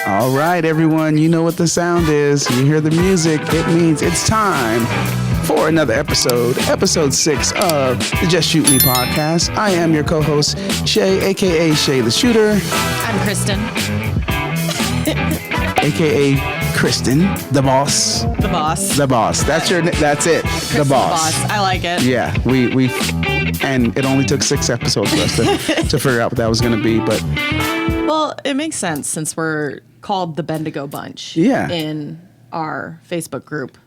All right, everyone, you know what the sound is. You hear the music. It means it's time for another episode 6 of the Just Shoot Me podcast. I am your co-host, Ché, a.k.a. Ché the Shooter. I'm Kristin. a.k.a. Kristin, the boss. The boss. The boss. That's it. Kristin The boss. I like it. Yeah, we and it only took 6 episodes for us to figure out what that was going to be, but... Well, it makes sense since we're called the Bendigo Bunch in our Facebook group.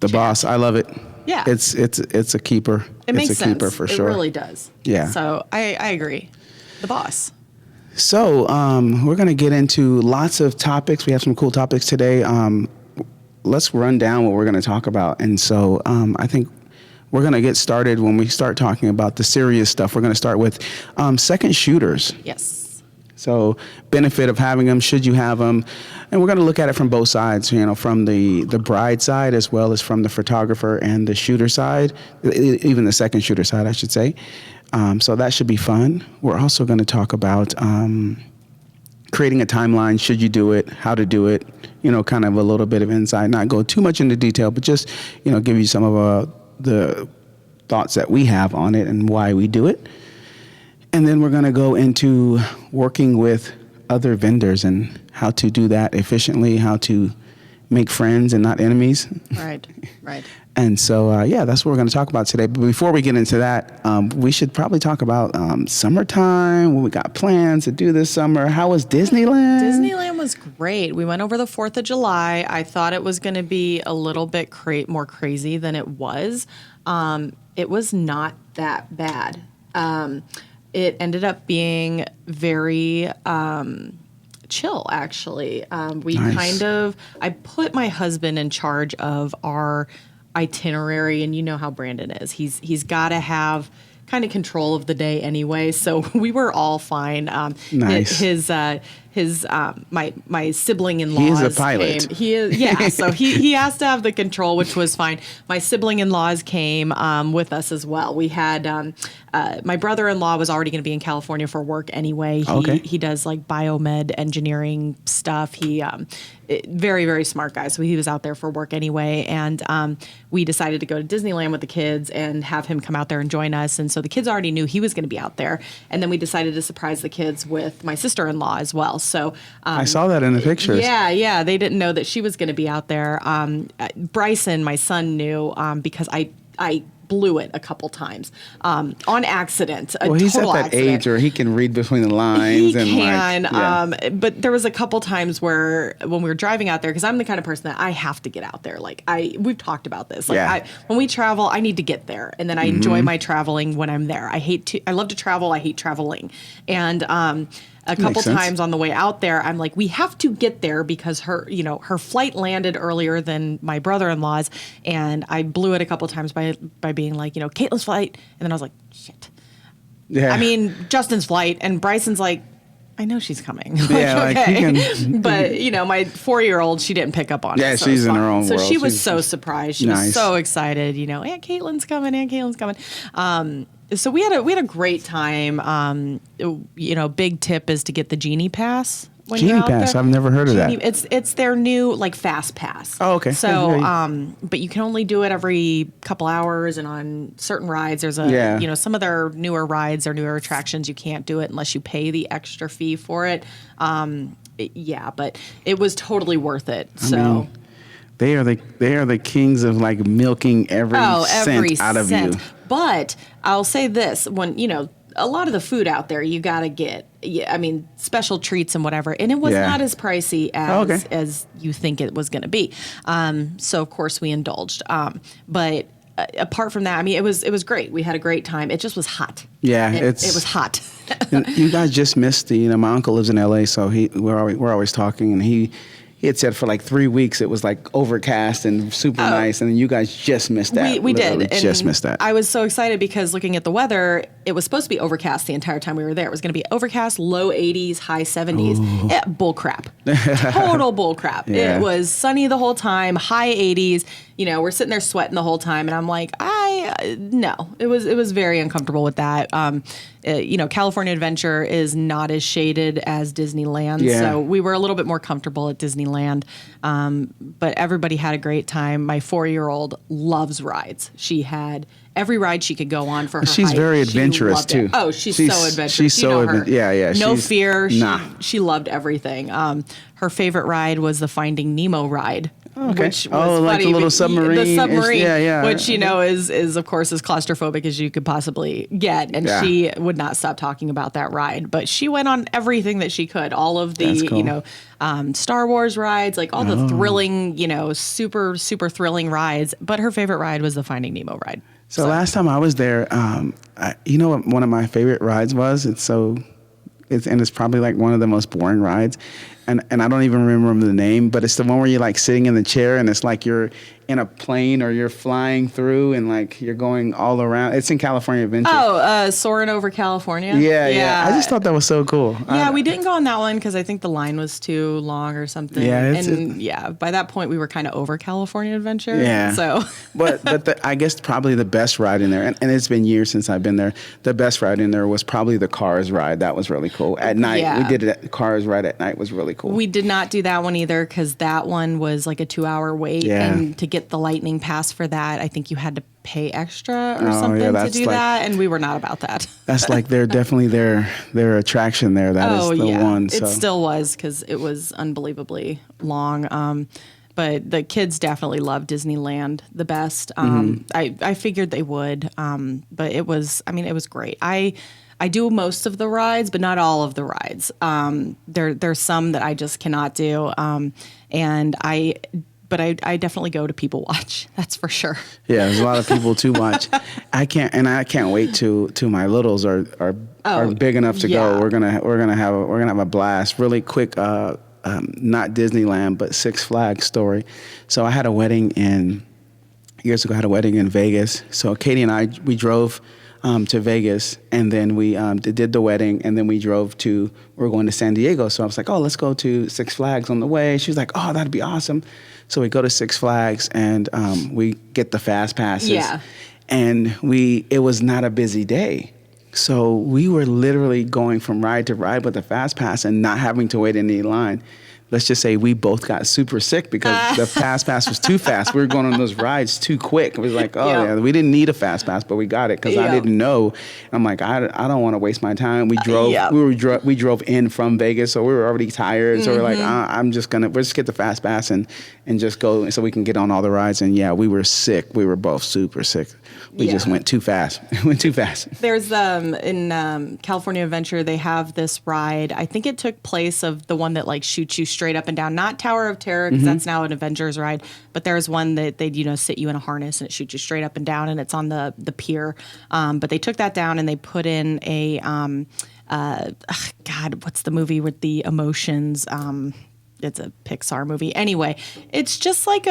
The boss. I love it. Yeah. It's a keeper. It makes a sense. Keeper for sure. It really does. Yeah. So I agree. The boss. So we're going to get into lots of topics. We have some cool topics today. Let's run down what we're going to talk about. And so I think we're going to get started when we start talking about the serious stuff. We're going to start with second shooters. Yes. So benefit of having them, should you have them? And we're going to look at it from both sides, from the bride side as well as from the photographer and the shooter side, even the second shooter side, I should say. So that should be fun. We're also going to talk about creating a timeline, should you do it, how to do it, kind of a little bit of insight, not go too much into detail, but just, give you some of the thoughts that we have on it and why we do it. And then we're going to go into working with other vendors and how to do that efficiently, how to make friends and not enemies. Right. And so, that's what we're going to talk about today. But before we get into that, we should probably talk about summertime, what we got plans to do this summer. How was Disneyland? Disneyland was great. We went over the 4th of July. I thought it was going to be a little bit more crazy than it was. It was not that bad. It ended up being very chill, actually. Nice. I put my husband in charge of our itinerary, and you know how Brandon is. He's got to have kind of control of the day anyway, so we were all fine. Nice. My sibling-in-laws. He is a pilot. So he has to have the control, which was fine. My sibling-in-laws came with us as well. We had my brother-in-law was already going to be in California for work anyway. He does like biomed engineering stuff. Very, very smart guy. So he was out there for work anyway. And we decided to go to Disneyland with the kids and have him come out there and join us. And so the kids already knew he was going to be out there. And then we decided to surprise the kids with my sister-in-law as well. So I saw that in the pictures. Yeah. They didn't know that she was going to be out there. Bryson, my son, knew because I blew it a couple times on accident. He's at that age where he can read between the lines. But there was a couple times where when we were driving out there, because I'm the kind of person that I have to get out there. We've talked about this. When we travel, I need to get there, and then I enjoy my traveling when I'm there. I love to travel. I hate traveling, and a couple times on the way out there, I'm like, we have to get there because her flight landed earlier than my brother-in-law's, and I blew it a couple times by being like, Caitlin's flight, and then I was like, shit. Yeah. I mean, Justin's flight, and Bryson's like, I know she's coming. Okay. But, my 4-year-old, she didn't pick up on it. Yeah, so she's in her own world. So she was so surprised. She was so excited. Aunt Caitlin's coming. So we had a great time. Big tip is to get the Genie Pass. Genie Pass, I've never heard of that. It's their new Fast Pass. Oh, okay. So, but you can only do it every couple hours, and on certain rides, there's some of their newer rides or newer attractions, you can't do it unless you pay the extra fee for it. But it was totally worth it. They are the kings of milking every cent out of you. But I'll say this, when a lot of the food out there, you got to get, special treats and whatever. And it was not as pricey as you think it was going to be. So, of course, we indulged. But apart from that, it was great. We had a great time. It just was hot. Yeah, it was hot. You guys just missed my uncle lives in L.A., so we're always talking, and he had said for 3 weeks it was overcast and super nice, and you guys just missed that. We did. Just missed that. I was so excited because looking at the weather, it was supposed to be overcast the entire time we were there. It was going to be overcast, low 80s, high 70s. Bull crap. Total bull crap. Yeah. It was sunny the whole time, high 80s. We're sitting there sweating the whole time, and I'm like, I No, it was very uncomfortable with that. California Adventure is not as shaded as Disneyland, so we were a little bit more comfortable at Disneyland. But everybody had a great time. My 4-year-old loves rides. She had every ride she could go on for her She's height. very adventurous too. Oh, she's so adventurous. She's so adventurous. Yeah. No fear. Nah. She loved everything. Her favorite ride was the Finding Nemo ride. Okay. Which was like funny, the little submarine. The submarine, which is is of course as claustrophobic as you could possibly get, and she would not stop talking about that ride. But she went on everything that she could, all of the cool. Star Wars rides, like all the thrilling, super super thrilling rides. But her favorite ride was the Finding Nemo ride. So last time I was there, you know what one of my favorite rides was? It's probably like one of the most boring rides. And I don't even remember the name, but it's the one where you're like sitting in the chair and it's like you're in a plane or you're flying through and like you're going all around. It's in California Adventure. Oh, Soaring Over California? Yeah. I just thought that was so cool. Yeah, we didn't go on that one because I think the line was too long or something. Yeah, by that point we were kind of over California Adventure. Yeah. So. but I guess probably the best ride in there, and it's been years since I've been there, the best ride in there was probably the Cars ride. That was really cool. At night, we did it. Cars ride at night was really cool. We did not do that one either because that one was like a 2-hour wait. Yeah. And to get the lightning pass for that, I think you had to pay extra or something to do that. And we were not about that. That's like definitely their attraction there. That is the one. So. It still was because it was unbelievably long. But the kids definitely loved Disneyland the best. I figured they would. But it was great. I do most of the rides, but not all of the rides. There's some that I just cannot do. But I definitely go to people watch. That's for sure. Yeah, there's a lot of people to watch. I can't wait till my littles are big enough to go. We're gonna have a blast. Really quick, not Disneyland, but Six Flags story. So I had a wedding years ago. I had a wedding in Vegas. So Katie and I, we drove to Vegas, and then we did the wedding, and then we're going to San Diego. So I was like, oh, let's go to Six Flags on the way. She was like, oh, that'd be awesome. So we go to Six Flags, and we get the fast passes. Yeah. And it was not a busy day. So we were literally going from ride to ride with the fast pass and not having to wait in any line. Let's just say we both got super sick because the fast pass was too fast. We were going on those rides too quick. It was like, we didn't need a fast pass, but we got it because I didn't know. I'm like, I don't want to waste my time. We drove. We drove in from Vegas, so we were already tired. So we're like, we'll just get the fast pass and just go so we can get on all the rides. And we were sick. We were both super sick. We just went too fast. There's in California Adventure, they have this ride. I think it took place of the one that like shoots you straight up and down, not Tower of Terror because that's now an Avengers ride, but there's one that they sit you in a harness and it shoots you straight up and down, and it's on the pier. But they took that down and they put in a what's the movie with the emotions? It's a Pixar movie. Anyway, it's just like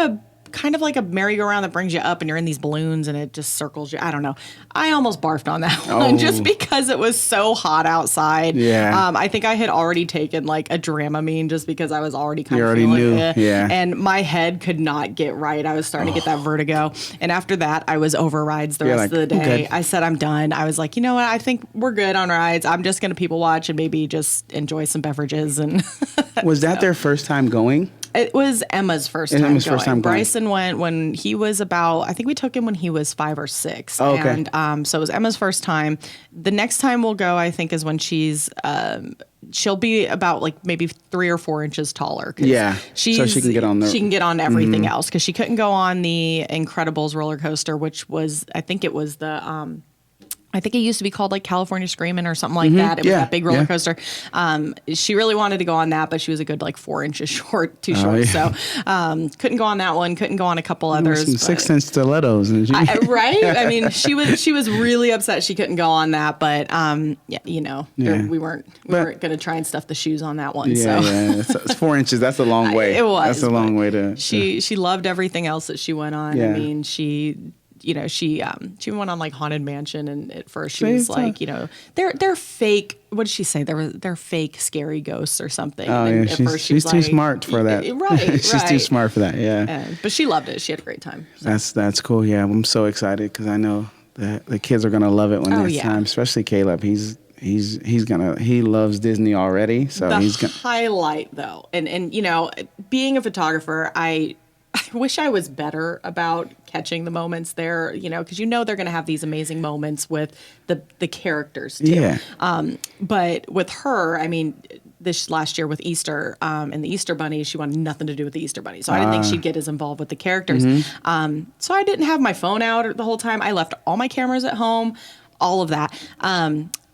kind of like a merry-go-round that brings you up and you're in these balloons and it just circles you. I don't know. I almost barfed on that one just because it was so hot outside. Yeah. I think I had already taken like a Dramamine just because I was already kind of feeling knew. It. Yeah. And my head could not get right. I was starting to get that vertigo. And after that, I was over rides the rest of the day. I said, I'm done. I was like, you know what? I think we're good on rides. I'm just going to people watch and maybe just enjoy some beverages. And was that their first time going? It was Emma's first time going. Bryson went when he was I think we took him when he was 5 or 6. Oh, okay. And so it was Emma's first time. The next time we'll go, I think, is when she'll be about like maybe 3 or 4 inches taller. Yeah. So she can get on there. She can get on everything else because she couldn't go on the Incredibles roller coaster, which was, I think it was I think it used to be called like California Screamin' or something like that. It was that big roller coaster. She really wanted to go on that, but she was a good like 4 inches too short. So couldn't go on that one. Couldn't go on a couple others. Some 6-inch stilettos, right? I mean, she was really upset she couldn't go on that, but we weren't going to try and stuff the shoes on that one. It's 4 inches. That's a long way. It was. That's a long way to. She loved everything else that she went on. Yeah. I mean, she went on like Haunted Mansion, and at first she was like, they're fake. What did she say? They're fake scary ghosts or something. Oh, and yeah, at first she's too like, smart for that. Right, she's too smart for that. Yeah. But she loved it. She had a great time. So. That's cool. Yeah, I'm so excited because I know that the kids are gonna love it when it's time. Especially Caleb. He loves Disney already. So he's gonna highlight though, and being a photographer, I wish I was better about catching the moments there, because they're going to have these amazing moments with the characters too. Yeah. But with her, I mean, this last year with Easter and the Easter Bunny, she wanted nothing to do with the Easter Bunny. So I didn't think she'd get as involved with the characters. So I didn't have my phone out the whole time. I left all my cameras at home, all of that.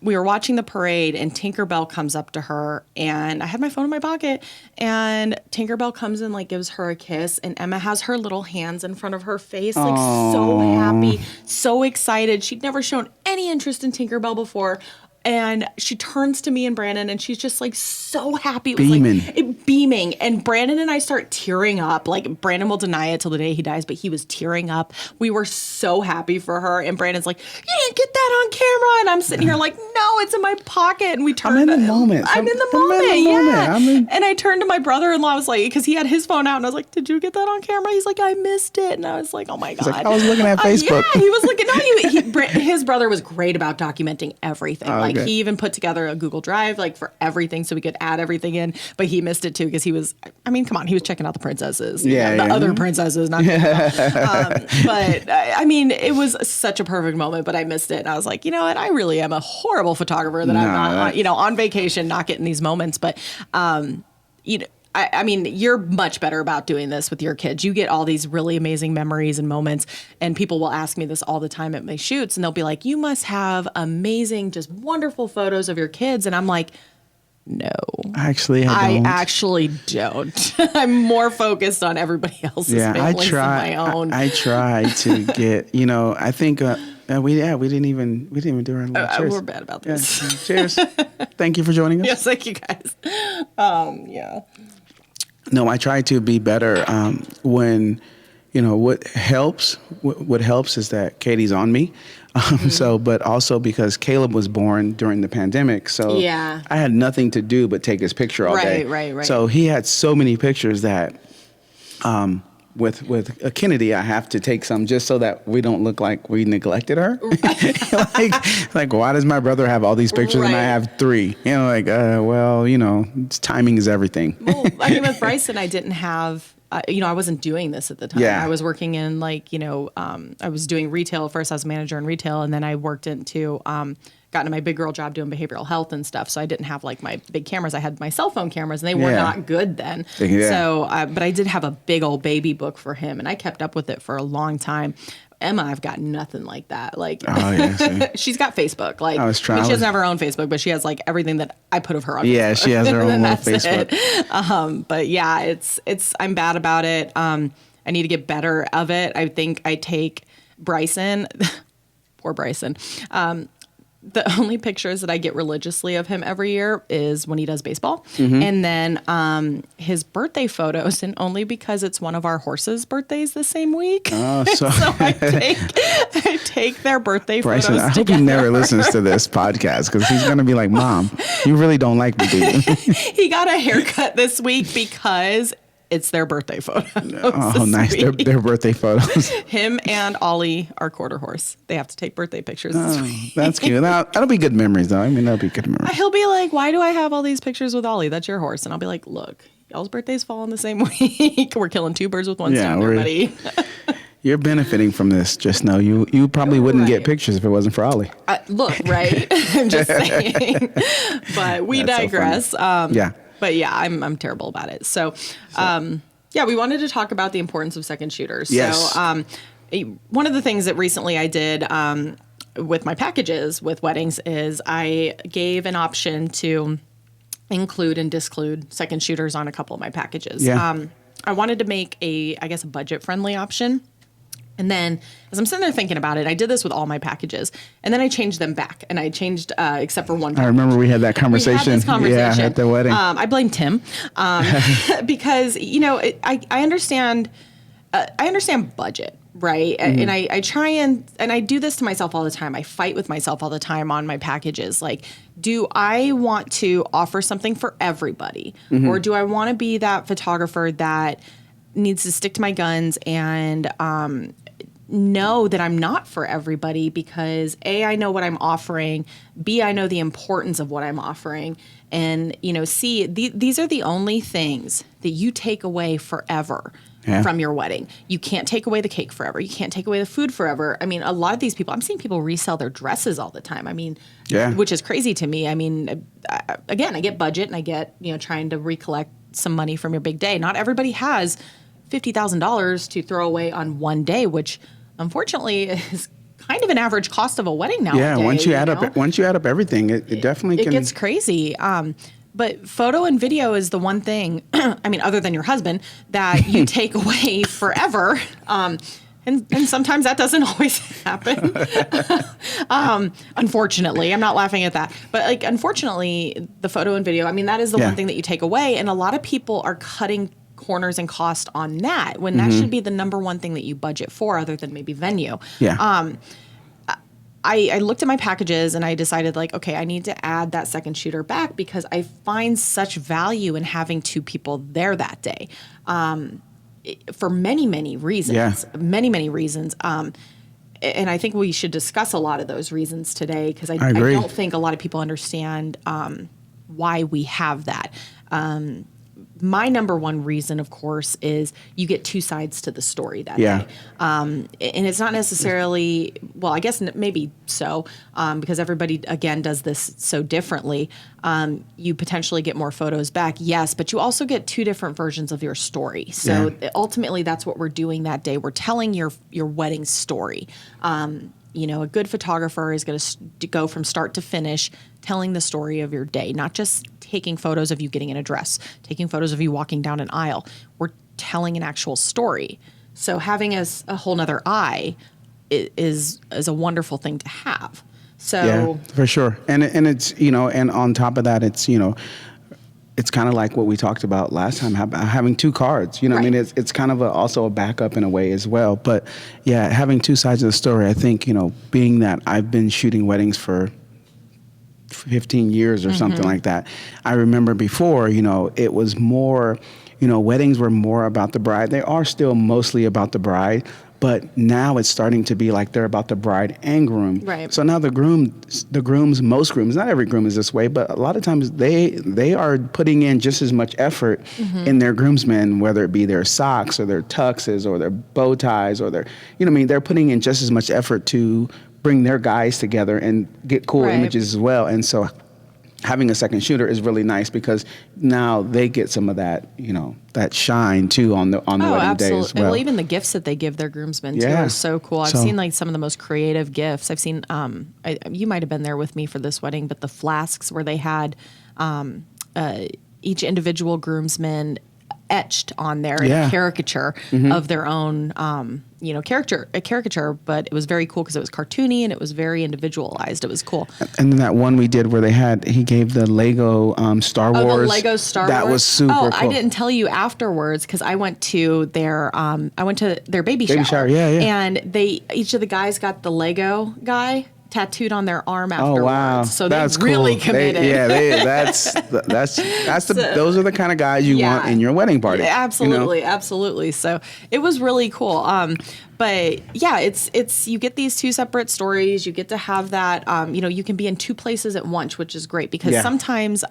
We were watching the parade, and Tinkerbell comes up to her, and I had my phone in my pocket, and Tinkerbell comes in, like, gives her a kiss, and Emma has her little hands in front of her face, like, so happy, so excited. She'd never shown any interest in Tinkerbell before. And she turns to me and Brandon, and she's just like so happy. It was like beaming. And Brandon and I start tearing up. Like, Brandon will deny it till the day he dies, but he was tearing up. We were so happy for her. And Brandon's like, "You didn't get that on camera." And I'm sitting here like, "No, it's in my pocket." And we turned. I'm in the moment. I'm in the moment. And I turned to my brother-in-law. I was like, because he had his phone out, and I was like, "Did you get that on camera?" He's like, "I missed it." And I was like, "Oh my God." Like, I was looking at Facebook. Yeah, he was looking. No, his brother was great about documenting everything. He even put together a Google Drive, like, for everything, so we could add everything in. But he missed it too because he was, I mean, come on, he was checking out the princesses, the other princesses, not. But I mean, it was such a perfect moment. But I missed it, and I was like, you know what? I really am a horrible photographer that I'm not, on vacation, not getting these moments. But I mean, you're much better about doing this with your kids. You get all these really amazing memories and moments, and people will ask me this all the time at my shoots, and they'll be like, "You must have amazing, just wonderful photos of your kids." And I'm like, no. I actually don't. I'm more focused on everybody else's families than my own. I try to get, I think we didn't even do our little cheers. We're bad about this. Yeah. Cheers. Thank you for joining us. Yes, thank you guys. Yeah. No, I try to be better when, what helps is that Katie's on me. But also because Caleb was born during the pandemic. So I had nothing to do but take his picture all day. Right. So he had so many pictures that with Kennedy, I have to take some just so that we don't look like we neglected her. like, why does my brother have all these pictures and I have 3? Timing is everything. Well, I mean, with Bryson, I didn't have, I wasn't doing this at the time. Yeah. I was working in I was doing retail first. I was a manager in retail, and then I worked got into my big girl job doing behavioral health and stuff. So I didn't have like my big cameras. I had my cell phone cameras, and they were not good then. Yeah. So, but I did have a big old baby book for him, and I kept up with it for a long time. Emma, I've got nothing like that. Like, she's got Facebook. Like, she doesn't have her own Facebook, but she has like everything that I put of her on. Yeah, Facebook. She has her own Facebook. But yeah, it's I'm bad about it. I need to get better of it. I think I take Bryson, poor Bryson. The only pictures that I get religiously of him every year is when he does baseball. And then his birthday photos, and only because it's one of our horses' birthdays the same week. Oh, so I take their birthday Bryson, photos I hope he never listens to this podcast, because he's going to be like, "Mom, you really don't like me, do you?" He got a haircut this week because it's their birthday photos. Oh, nice. Their birthday photos. Him and Ollie, our quarter horse. They have to take birthday pictures this week. That's cute. That'll be good memories, though. I mean, that'll be good memories. He'll be like, "Why do I have all these pictures with Ollie? That's your horse." And I'll be like, "Look, y'all's birthdays fall on the same week. We're killing 2 birds with one stone, buddy." You're benefiting from this. Just know you probably wouldn't get pictures if it wasn't for Ollie. Look, right? I'm just saying. But we digress. So But yeah, I'm terrible about it. So we wanted to talk about the importance of second shooters. Yes. So one of the things that recently I did with my packages with weddings is I gave an option to include and disclude second shooters on a couple of my packages. Yeah. I wanted to make a budget-friendly option. And then as I'm sitting there thinking about it, I did this with all my packages. And then I changed them back. And I changed, except for one package. I rember we had that conversation. Yeah, at the wedding. I blamed Tim because, I understand budget, right? And I try and I do this to myself all the time. I fight with myself all the time on my packages. Like, do I want to offer something for everybody? Or do I want to be that photographer that needs to stick to my guns and know that I'm not for everybody because A, I know what I'm offering, B, I know the importance of what I'm offering, and, C, these are the only things that you take away forever from your wedding. You can't take away the cake forever. You can't take away the food forever. I mean, a lot of these people, I'm seeing people resell their dresses all the time. I mean, which is crazy to me. I mean, again, I get budget and I get, trying to recollect some money from your big day. Not everybody has $50,000 to throw away on one day, which unfortunately is kind of an average cost of a wedding nowadays. Yeah, once you add up everything, it definitely it gets crazy. But photo and video is the one thing, I mean, other than your husband, that you take away forever. And sometimes that doesn't always happen. Unfortunately, I'm not laughing at that. But unfortunately, the photo and video, I mean, that is the one thing that you take away. And a lot of people are cutting corners and cost on that when that should be the number one thing that you budget for, other than maybe venue. I looked at my packages and I decided okay, I need to add that second shooter back because I find such value in having two people there that day for many, many reasons. Many reasons. And I think we should discuss a lot of those reasons today because I don't think a lot of people understand why we have that. My number one reason, of course, is you get two sides to the story that day. And it's not necessarily, well, I guess maybe so, because everybody, again, does this so differently. You potentially get more photos back, yes, but you also get two different versions of your story. So ultimately, that's what we're doing that day. We're telling your wedding story. A good photographer is going to go from start to finish telling the story of your day, not just taking photos of you getting in a dress, taking photos of you walking down an aisle. We're telling an actual story. So having a whole nother eye is a wonderful thing to have. So for sure. And it's, and on top of that, it's, it's kind of like what we talked about last time, having two cards. I mean, it's kind of also a backup in a way as well. But having two sides of the story, I think, being that I've been shooting weddings for 15 years or something like that. I remember before, it was more, weddings were more about the bride. They are still mostly about the bride. But now it's starting to be like they're about the bride and groom. Right. So now most grooms, not every groom is this way, but a lot of times they are putting in just as much effort in their groomsmen, whether it be their socks or their tuxes or their bow ties or their, they're putting in just as much effort to bring their guys together and get cool images as well. And so having a second shooter is really nice because now they get some of that, that shine too on the wedding day as well. Well, even the gifts that they give their groomsmen too are so cool. I've seen some of the most creative gifts. I've seen, you might have been there with me for this wedding, but the flasks where they had each individual groomsman etched on there in a caricature of their own, a caricature, but it was very cool because it was cartoony and it was very individualized. It was cool. And then that one we did where he gave the Lego Star Wars. Oh, the Lego Star Wars. That was super cool. I didn't tell you afterwards because I went to their baby shower. Baby shower, yeah. And each of the guys got the Lego guy tattooed on their arm afterwards. Oh wow! So they're really committed. Those are the kind of guys you want in your wedding party. Absolutely, absolutely. So it was really cool. But it's you get these two separate stories. You get to have that. You can be in two places at once, which is great because sometimes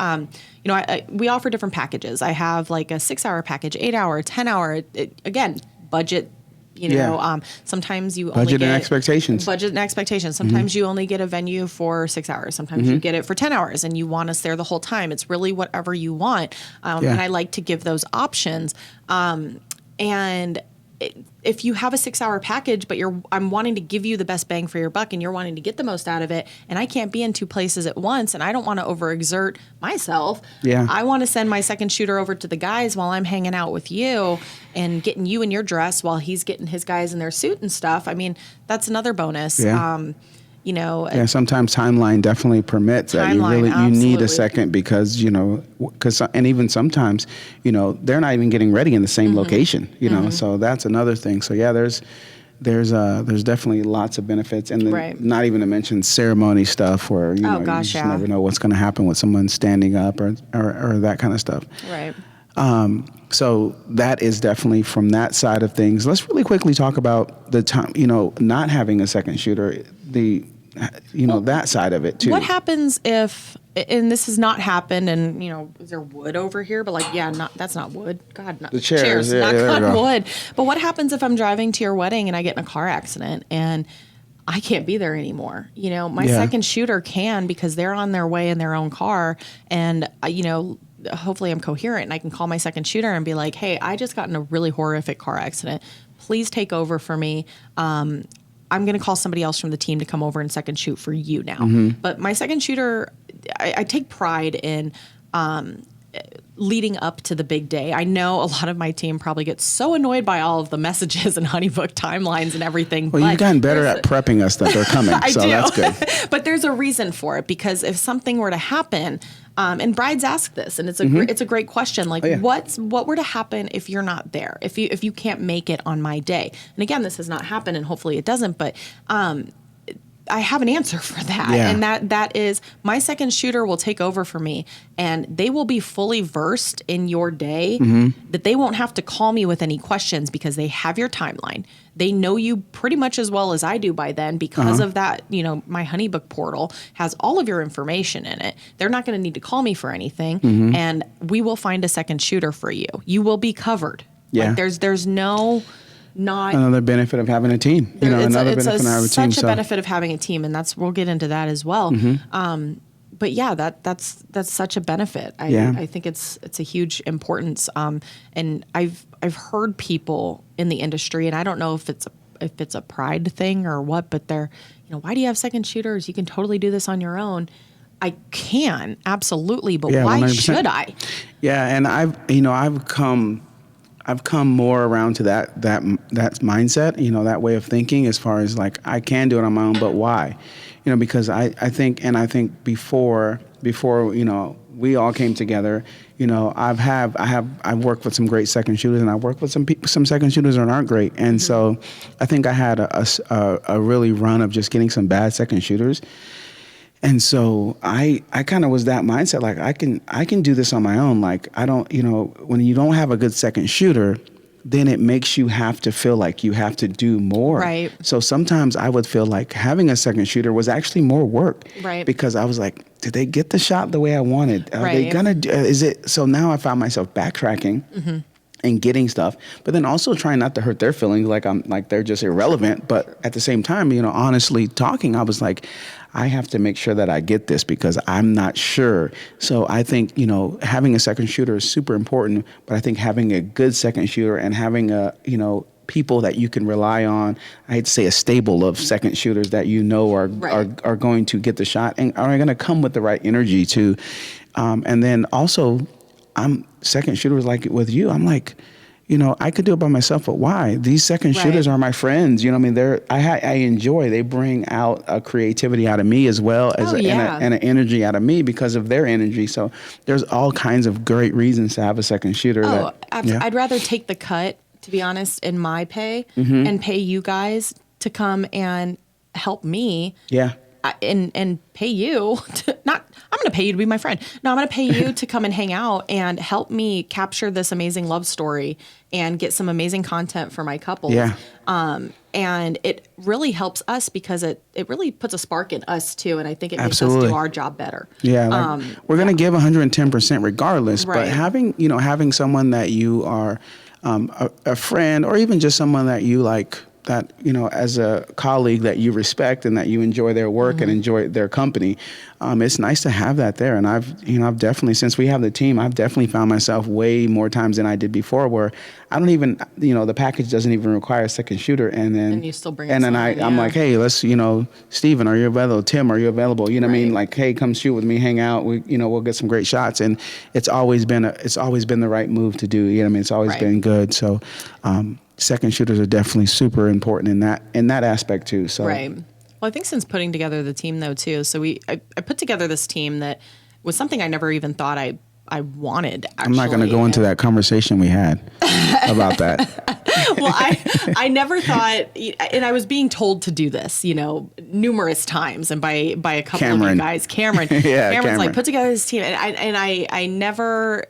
we offer different packages. I have like a 6-hour package, 8-hour, 10-hour. Again, budget. Sometimes you only budget get and expectations. Sometimes you only get a venue for 6 hours. Sometimes you get it for 10 hours and you want us there the whole time. It's really whatever you want. And I like to give those options. And if you have a 6-hour package, but I'm wanting to give you the best bang for your buck and you're wanting to get the most out of it, and I can't be in two places at once and I don't want to overexert myself. I want to send my second shooter over to the guys while I'm hanging out with you and getting you in your dress while he's getting his guys in their suit and stuff. I mean, that's another bonus. Sometimes timeline definitely permits that. You need a second because, and even sometimes, they're not even getting ready in the same location, so that's another thing. So there's there's definitely lots of benefits, and then Right. not even to mention ceremony stuff where you Oh, gosh, just yeah. never know what's going to happen with someone standing up or that kind of stuff. Right. So that is definitely from that side of things. Let's really quickly talk about the time, not having a second shooter, that side of it too. What happens if, and this has not happened, and is there wood over here? But that's not wood. God, not The chairs, yeah, not there we go. wood. But what happens if I'm driving to your wedding and I get in a car accident and I can't be there anymore? My Yeah. second shooter can, because they're on their way in their own car, and hopefully I'm coherent and I can call my second shooter and be like, hey, I just got in a really horrific car accident. Please take over for me. I'm going to call somebody else from the team to come over and second shoot for you now. Mm-hmm. But my second shooter, I take pride in leading up to the big day. I know a lot of my team probably gets so annoyed by all of the messages and honeybook timelines and everything. Well, you've gotten better at prepping us that they're coming, I so do. that's good. But there's a reason for it, because if something were to happen, and brides ask this, and it's a great question. Like, Oh, yeah. what were to happen if you're not there? If you can't make it on my day? And again, this has not happened, and hopefully it doesn't. But I have an answer for that. Yeah. And that is, my second shooter will take over for me, and they will be fully versed in your day, that they won't have to call me with any questions, because they have your timeline. They know you pretty much as well as I do by then, because of that. My Honeybook portal has all of your information in it. They're not going to need to call me for anything, and we will find a second shooter for you. You will be covered. Yeah. Like, there's no not Another benefit of having a team. Another benefit of having a team. Such a benefit of having a team, and we'll get into that as well. But yeah, that's such a benefit. I think it's a huge importance. And I've heard people in the industry, and I don't know if it's a pride thing or what, but they're, why do you have second shooters? You can totally do this on your own. I can, absolutely, but why 100%. should I? Yeah, and I've come more around to that mindset, that way of thinking, as far as like, I can do it on my own, but why? Because I think before we all came together, I've worked with some great second shooters, and I've worked with some second shooters that aren't great, and so I think I had a really run of just getting some bad second shooters. And so I kind of was that mindset, like, I can do this on my own. Like, I don't, when you don't have a good second shooter, then it makes you have to feel like you have to do more. Right. So sometimes I would feel like having a second shooter was actually more work. Right. Because I was like, did they get the shot the way I wanted? Are they Right. gonna do, is it? So now I found myself backtracking. And getting stuff, but then also trying not to hurt their feelings, like they're just irrelevant. But at the same time, honestly talking, I was like, I have to make sure that I get this, because I'm not sure. So I think, having a second shooter is super important, but I think having a good second shooter and having people that you can rely on, I hate to say a stable of second shooters that are going to get the shot and are going to come with the right energy too. And then also, I'm second shooters, like with you. I'm like, I could do it by myself, but why? These second shooters are my friends. I enjoy. They bring out a creativity out of me, as well as and an energy out of me because of their energy. So there's all kinds of great reasons to have a second shooter. I'd rather take the cut, to be honest, in my pay and pay you guys to come and help me. Yeah. And pay you I'm going to pay you to be my friend. No, I'm going to pay you to come and hang out and help me capture this amazing love story and get some amazing content for my couples. Yeah. And it really helps us, because it really puts a spark in us too. And I think it makes Absolutely. us do our job better. Yeah. We're going to give 110% regardless, Right. but having someone that you are a friend, or even just someone that you like, that, as a colleague that you respect and that you enjoy their work and enjoy their company, it's nice to have that there. And I've definitely, since we have the team, I've definitely found myself way more times than I did before, where I don't even, the package doesn't even require a second shooter. And you still bring and then I'm like, hey, let's, Steven, are you available? Tim, are you available? You know what I mean? Like, hey, come shoot with me, hang out. We'll get some great shots. And it's always been the right move to do. You know what I mean? It's always been good. So, second shooters are definitely super important in that aspect too. So right. Well, I think since putting together the team though too, so I put together this team that was something I never even thought I wanted. Actually. I'm not going to go into that conversation we had about that. Well, I never thought, and I was being told to do this, numerous times, and by a couple of you guys, Cameron's like, put together this team, and I never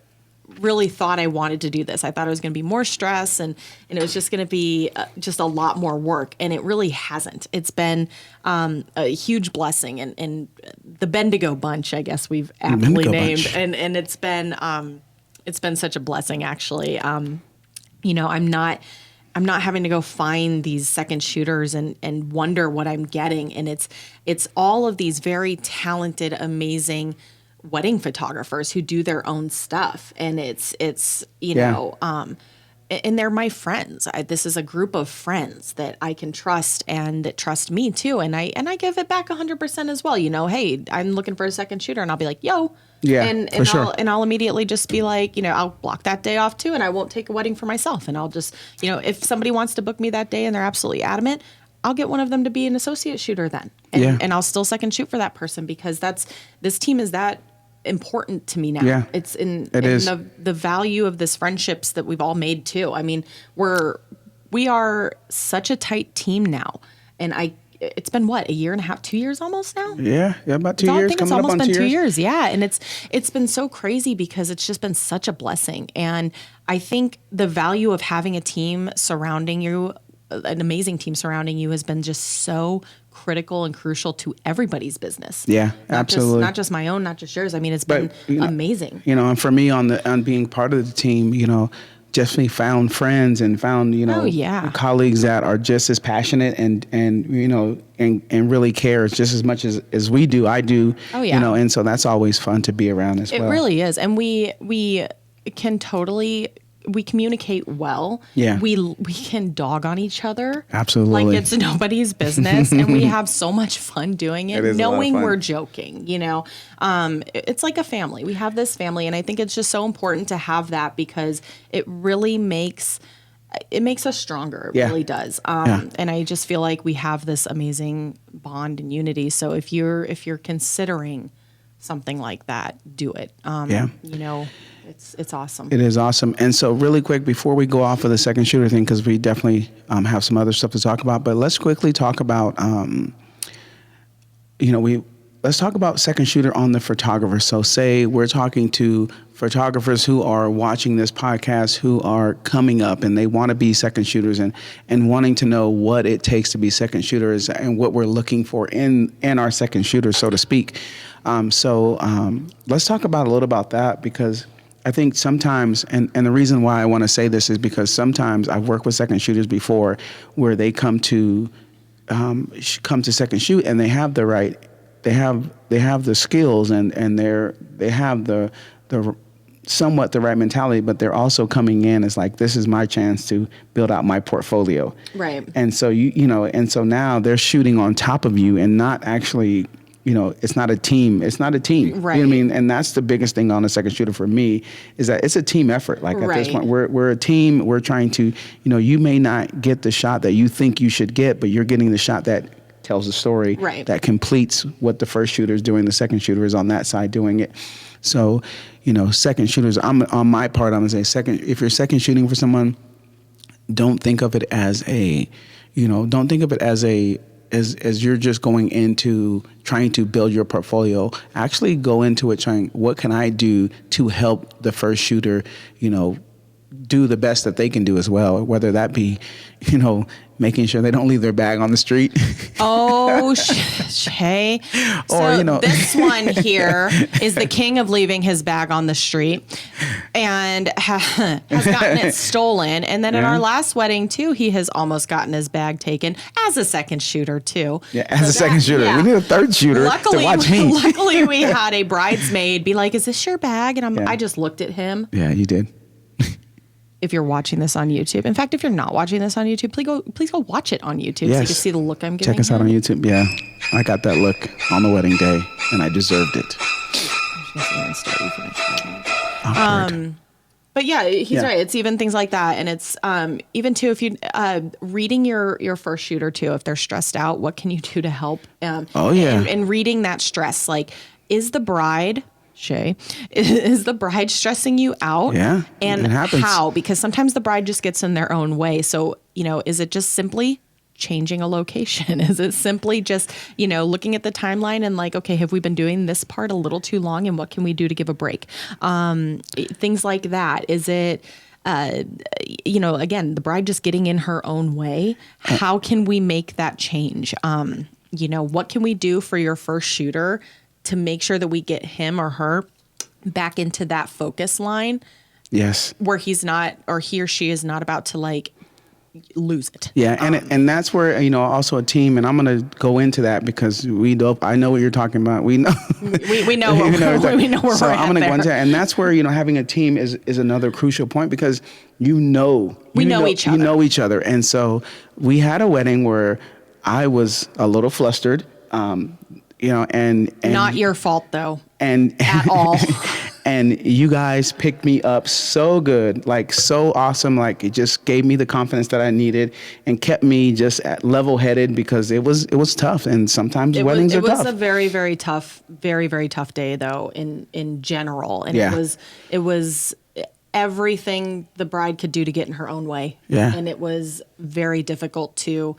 really thought I wanted to do this. I thought it was going to be more stress, and it was just going to be just a lot more work, and it really hasn't. It's been a huge blessing, and the Bendigo Bunch, I guess we've aptly named, and it's been such a blessing, actually. I'm not having to go find these second shooters and wonder what I'm getting. And it's all of these very talented, amazing wedding photographers who do their own stuff. And it's and they're my friends. This is a group of friends that I can trust and that trust me too. And I give it back 100% as well. Hey, I'm looking for a second shooter, and I'll be like, yo. Yeah, and sure. I'll immediately just be like, I'll block that day off too, and I won't take a wedding for myself. And I'll just, if somebody wants to book me that day and they're absolutely adamant, I'll get one of them to be an associate shooter then. And I'll still second shoot for that person, because this team is that important to me now. Yeah, it's in the value of this friendships that we've all made too. I mean, we are such a tight team now, and it's been what, a year and a half, 2 years almost now? Yeah, about 2 years. I think it's almost been 2 years. Yeah, and it's been so crazy because it's just been such a blessing. And I think the value of having a team surrounding you, an amazing team surrounding you, has been just so critical and crucial to everybody's business. Yeah, absolutely. Not just my own, not just yours. I mean, it's been amazing. And for me, on being part of the team, definitely found friends and found colleagues that are just as passionate and really care just as much as we do. I do. Oh yeah. And so that's always fun to be around as well. It really is, and we can totally. We communicate well. Yeah. We can dog on each other. Absolutely. Like it's nobody's business. And we have so much fun doing it knowing we're joking, It's like a family. We have this family, and I think it's just so important to have that, because it really makes us stronger. It really does. And I just feel like we have this amazing bond and unity. So if you're considering something like that, do it. It's awesome. It is awesome. And so really quick, before we go off of the second shooter thing, because we definitely have some other stuff to talk about, but let's quickly talk about, let's talk about second shooter on the photographer. So say we're talking to photographers who are watching this podcast, who are coming up and they want to be second shooters and wanting to know what it takes to be second shooters and what we're looking for in our second shooters, so to speak. Let's talk a little about that, because I think sometimes, and the reason why I want to say this is because sometimes I've worked with second shooters before where they come to second shoot and they have they have the skills and they have the somewhat the right mentality, but they're also coming in as like, this is my chance to build out my portfolio. Right. And so and so now they're shooting on top of you and not actually, it's not a team. It's not a team. Right. You know what I mean? And that's the biggest thing on a second shooter for me, is that it's a team effort. Like at this point, we're a team. We're trying to, you may not get the shot that you think you should get, but you're getting the shot that tells the story, that completes what the first shooter is doing. The second shooter is on that side doing it. So, second shooters, on my part, I'm going to say if you're second shooting for someone, don't think of it as as you're just going into trying to build your portfolio. Actually go into it trying, what can I do to help the first shooter, do the best that they can do as well, whether that be, making sure they don't leave their bag on the street. Oh, Ché. So this one here is the king of leaving his bag on the street and has gotten it stolen. And then in our last wedding too, he has almost gotten his bag taken as a second shooter too. Yeah, as a second shooter. Yeah. We need a third shooter to watch me. Luckily we had a bridesmaid be like, is this your bag? And I just looked at him. Yeah, you did. If you're watching this on YouTube. In fact, if you're not watching this on YouTube, please go watch it on YouTube so you can see the look I'm giving. Check us out on YouTube. Yeah. I got that look on the wedding day and I deserved it. But yeah, he's right. It's even things like that. And it's even too, if you reading your first shooter too, if they're stressed out, what can you do to help? And reading that stress, like, is the bride Ché, is the bride stressing you out? Yeah, And it happens. how? Because sometimes the bride just gets in their own way. So, is it just simply changing a location? Is it simply just, looking at the timeline and like, okay, have we been doing this part a little too long and what can we do to give a break? Things like that. Is it, again, the bride just getting in her own way? How can we make that change? What can we do for your first shooter to make sure that we get him or her back into that focus line? Yes. Where he's not, or he or she is not about to like lose it. Yeah, and that's where also a team, and I'm going to go into that because I know what you're talking about. We know we know where we're so at. I'm going to go into that, and that's where having a team is another crucial point because we know each other. You know each other, and so we had a wedding where I was a little flustered, and not your fault though, and at all. And you guys picked me up so good, like so awesome. Like it just gave me the confidence that I needed and kept me just level-headed because it was tough. And sometimes weddings are tough. It was a very, very tough, very, very tough day though in general. And it was everything the bride could do to get in her own way. Yeah. And it was very difficult to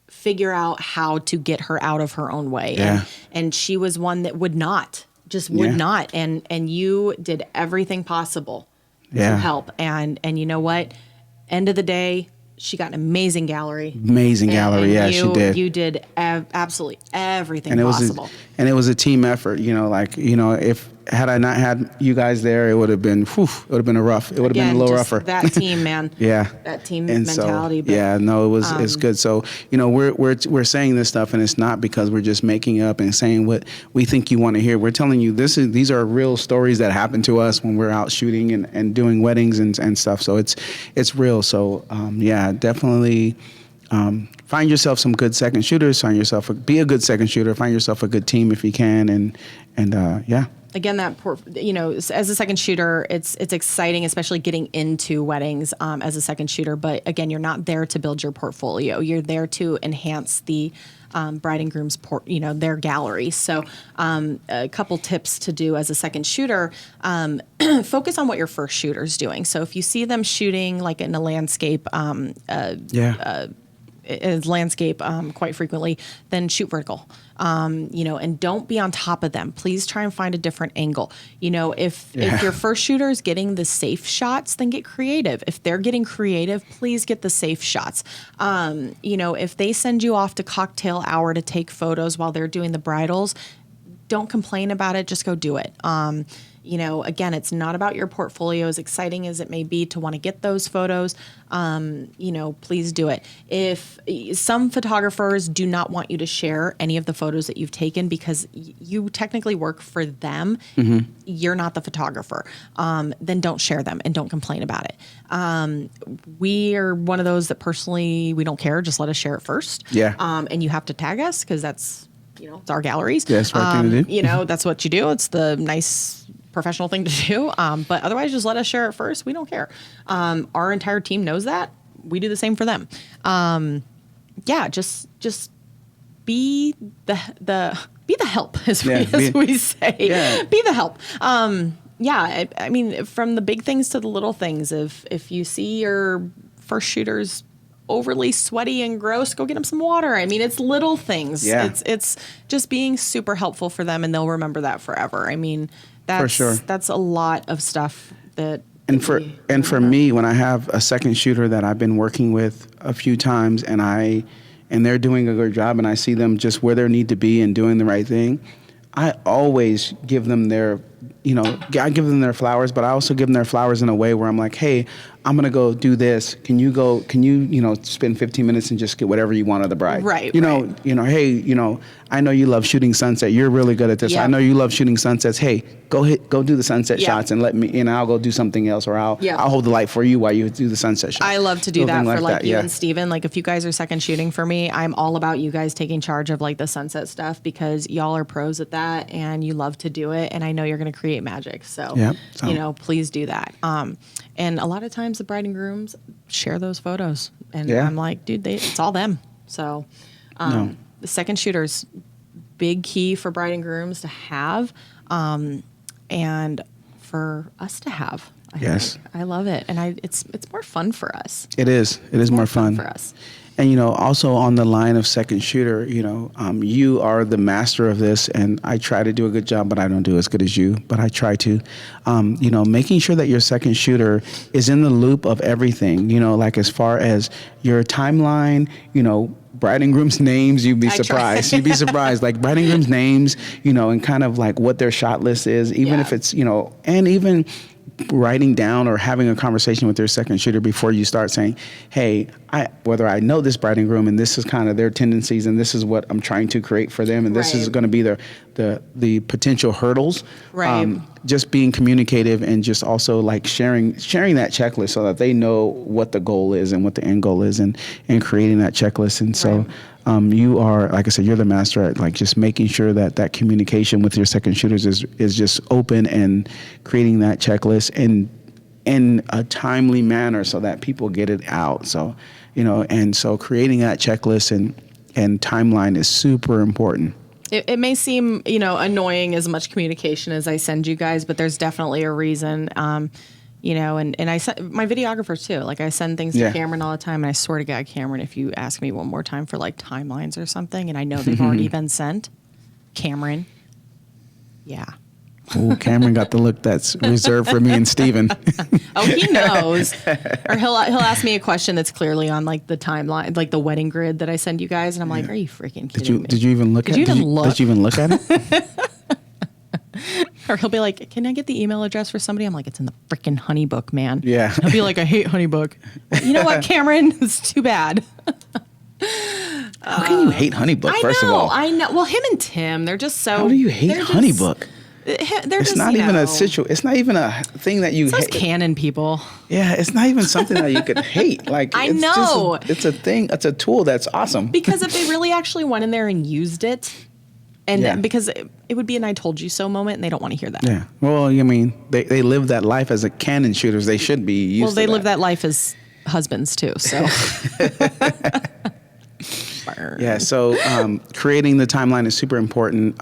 figure out how to get her out of her own way. Yeah. And she was one that would not. And you did everything possible to help. And you know what? End of the day, she got an amazing gallery. She did. You did absolutely everything and possible. And it was a team effort. If had I not had you guys there, it would have been it would have been it would have been a little rougher. That team, man. Yeah. That team and mentality. So, it's good. So we're saying this stuff, and it's not because we're just making up and saying what we think you want to hear. We're telling you these are real stories that happen to us when we're out shooting and doing weddings and stuff. So it's real. So definitely. Find yourself some good second shooters. Be a good second shooter. Find yourself a good team if you can, and. Again, as a second shooter, it's exciting, especially getting into weddings as a second shooter. But again, you're not there to build your portfolio. You're there to enhance the bride and groom's their gallery. So a couple tips to do as a second shooter, focus on what your first shooter's doing. So if you see them shooting like in a landscape, quite frequently, then shoot vertical. And don't be on top of them. Please try and find a different angle. If your first shooter is getting the safe shots, then get creative. If they're getting creative, please get the safe shots. If they send you off to cocktail hour to take photos while they're doing the bridals, don't complain about it. Just go do it. Again, it's not about your portfolio, as exciting as it may be to want to get those photos. Please do it. If some photographers do not want you to share any of the photos that you've taken because you technically work for them, you're not the photographer, then don't share them and don't complain about it. We are one of those that personally, we don't care. Just let us share it first. Yeah. And you have to tag us because that's, it's our galleries. Yeah, that's the right thing to do. That's what you do. It's the nice professional thing to do. But otherwise, just let us share it first. We don't care. Our entire team knows that. We do the same for them. Just be the help, as we say. Yeah. Be the help. I mean, from the big things to the little things. If you see your first shooters overly sweaty and gross, go get them some water. I mean, it's little things. Yeah. It's just being super helpful for them, and they'll remember that forever. I mean, for sure. That's a lot of stuff that. And for me, when I have a second shooter that I've been working with a few times, and they're doing a good job, and I see them just where they need to be and doing the right thing, I always give them their flowers, but I also give them their flowers in a way where I'm like, hey, I'm going to go do this. Can you spend 15 minutes and just get whatever you want of the bride? Right. Hey, I know you love shooting sunset. You're really good at this. Yep. I know you love shooting sunsets. Hey, go do the sunset shots and let me, I'll go do something else, or I'll hold the light for you while you do the sunset shots. I love to do that for like you and Steven. Like if you guys are second shooting for me, I'm all about you guys taking charge of like the sunset stuff because y'all are pros at that and you love to do it. And I know you're going to create magic. So, please do that. And a lot of times the bride and grooms share those photos and I'm like, dude, it's all them. So, the second shooters, big key for bride and grooms to have. and for us to have. Yes. I love it. And it's more fun for us. It is. It is more fun for us. And, also on the line of second shooter, you are the master of this, and I try to do a good job, but I don't do as good as you, but I try to, making sure that your second shooter is in the loop of everything, like as far as your timeline, bride and groom's names, you'd be surprised. You'd be surprised, like bride and groom's names, and kind of like what their shot list is, even if it's, and even writing down or having a conversation with your second shooter before you start saying, hey, whether I know this bride and groom and this is kind of their tendencies and this is what I'm trying to create for them and this is going to be the potential hurdles. Right. Just being communicative and just also like sharing that checklist so that they know what the goal is and what the end goal is and creating that checklist. And so you are, like I said, you're the master at like just making sure that communication with your second shooters is just open and creating that checklist in a timely manner so that people get it out. So, and so creating that checklist and timeline is super important. It may seem, annoying as much communication as I send you guys, but there's definitely a reason. And I send my videographers too. Like I send things to Cameron all the time, and I swear to God, Cameron, if you ask me one more time for like timelines or something, and I know they've already been sent, Cameron, Oh, Cameron got the look that's reserved for me and Steven. Oh, he knows. Or he'll ask me a question that's clearly on like the timeline, like the wedding grid that I send you guys, and I'm like, are you freaking kidding me? Did you even look at it? Did you even look at it? Or he'll be like, can I get the email address for somebody? I'm like, it's in the freaking honey book, man. Yeah. He'll be like, I hate honey book. You know what, Cameron? It's too bad. How can you hate Honeybook, first of all? I know. Well, him and Tim, they're just so... How do you hate Honeybook? It's not even a situation. It's not even a thing that you hate. Those canon people. Yeah, it's not even something that you could hate. Like I know. It's a thing. It's a tool that's awesome. Because if they really actually went in there and used it, and because it would be an "I told you so" moment, and they don't want to hear that. Yeah. Well, I mean, they live that life as a canon shooters. They should be used. Well, they live that life as husbands too. So. Yeah, so creating the timeline is super important.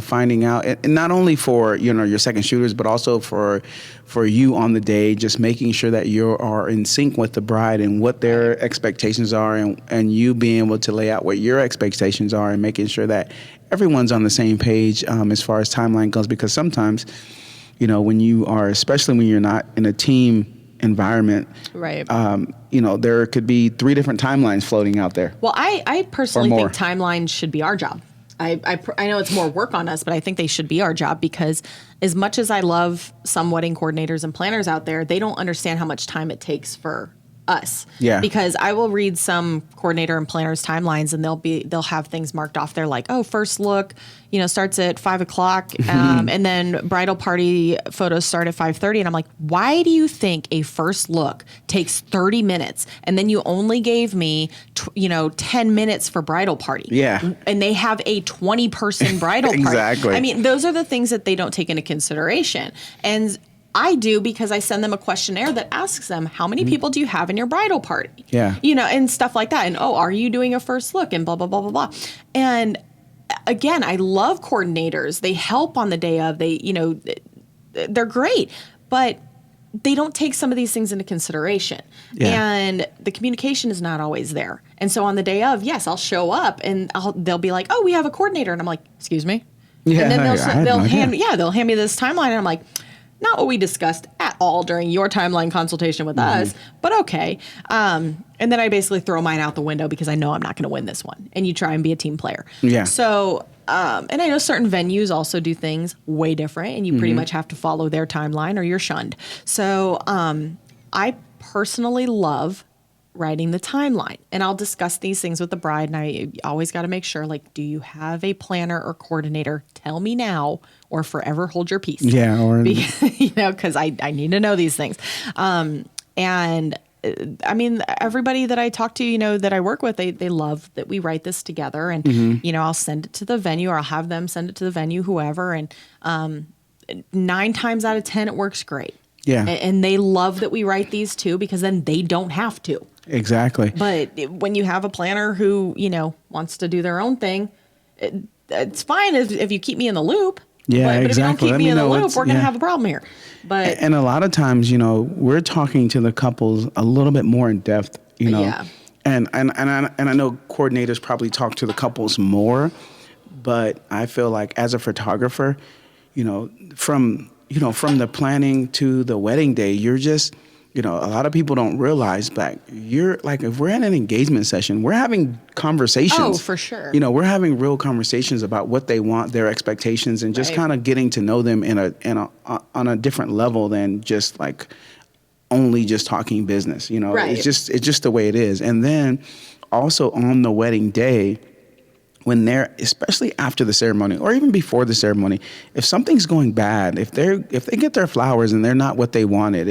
Finding out, and not only for your second shooters, but also for you on the day, just making sure that you are in sync with the bride and what their expectations are, and you being able to lay out what your expectations are, and making sure that everyone's on the same page as far as timeline goes. Because sometimes, when you are, especially when you're not in a team environment, right? There could be 3 different timelines floating out there. Well, I personally think timelines should be our job. I know it's more work on us, but I think they should be our job, because as much as I love some wedding coordinators and planners out there, they don't understand how much time it takes for us. Yeah. Because I will read some coordinator and planners timelines, and they'll have things marked off there like, oh, first look, starts at 5:00, and then bridal party photos start at 5:30. And I'm like, why do you think a first look takes 30 minutes? And then you only gave me, 10 minutes for bridal party. Yeah. And they have a 20-person bridal party. Exactly. I mean, those are the things that they don't take into consideration. And I do, because I send them a questionnaire that asks them, how many people do you have in your bridal party? Yeah. And stuff like that. And, are you doing a first look? And blah, blah, blah, blah, blah. And again, I love coordinators. They help on the day of. They're great. But they don't take some of these things into consideration. Yeah. And the communication is not always there. And so on the day of, yes, I'll show up and they'll be like, oh, we have a coordinator. And I'm like, excuse me? Yeah, and then they'll hand me this timeline. And I'm like, not what we discussed at all during your timeline consultation with us, but okay. And then I basically throw mine out the window because I know I'm not going to win this one. And you try and be a team player. Yeah. So, and I know certain venues also do things way different, and you pretty much have to follow their timeline or you're shunned. So I personally love writing the timeline, and I'll discuss these things with the bride, and I always got to make sure, like, do you have a planner or coordinator? Tell me now or forever hold your peace. Yeah. Or because I need to know these things. And I mean, everybody that I talk to, that I work with, they love that we write this together, and I'll send it to the venue, or I'll have them send it to the venue, whoever, and 9 times out of 10 it works great. Yeah. And they love that we write these too, because then they don't have to. Exactly. But when you have a planner who, wants to do their own thing, it's fine if you keep me in the loop. Yeah, but exactly. if you don't keep Let me in the know loop, what's- we're going to yeah. have a problem here. But And a lot of times, we're talking to the couples a little bit more in depth, Yeah. And I know coordinators probably talk to the couples more, but I feel like as a photographer, from the planning to the wedding day, you're just, a lot of people don't realize back. You're like, if we're in an engagement session, we're having conversations. Oh, for sure. We're having real conversations about what they want, their expectations, and just Right. kind of getting to know them on a different level than just like only just talking business. Right. It's just the way it is. And then also on the wedding day, when they're, especially after the ceremony or even before the ceremony, if something's going bad, if they get their flowers and they're not what they wanted,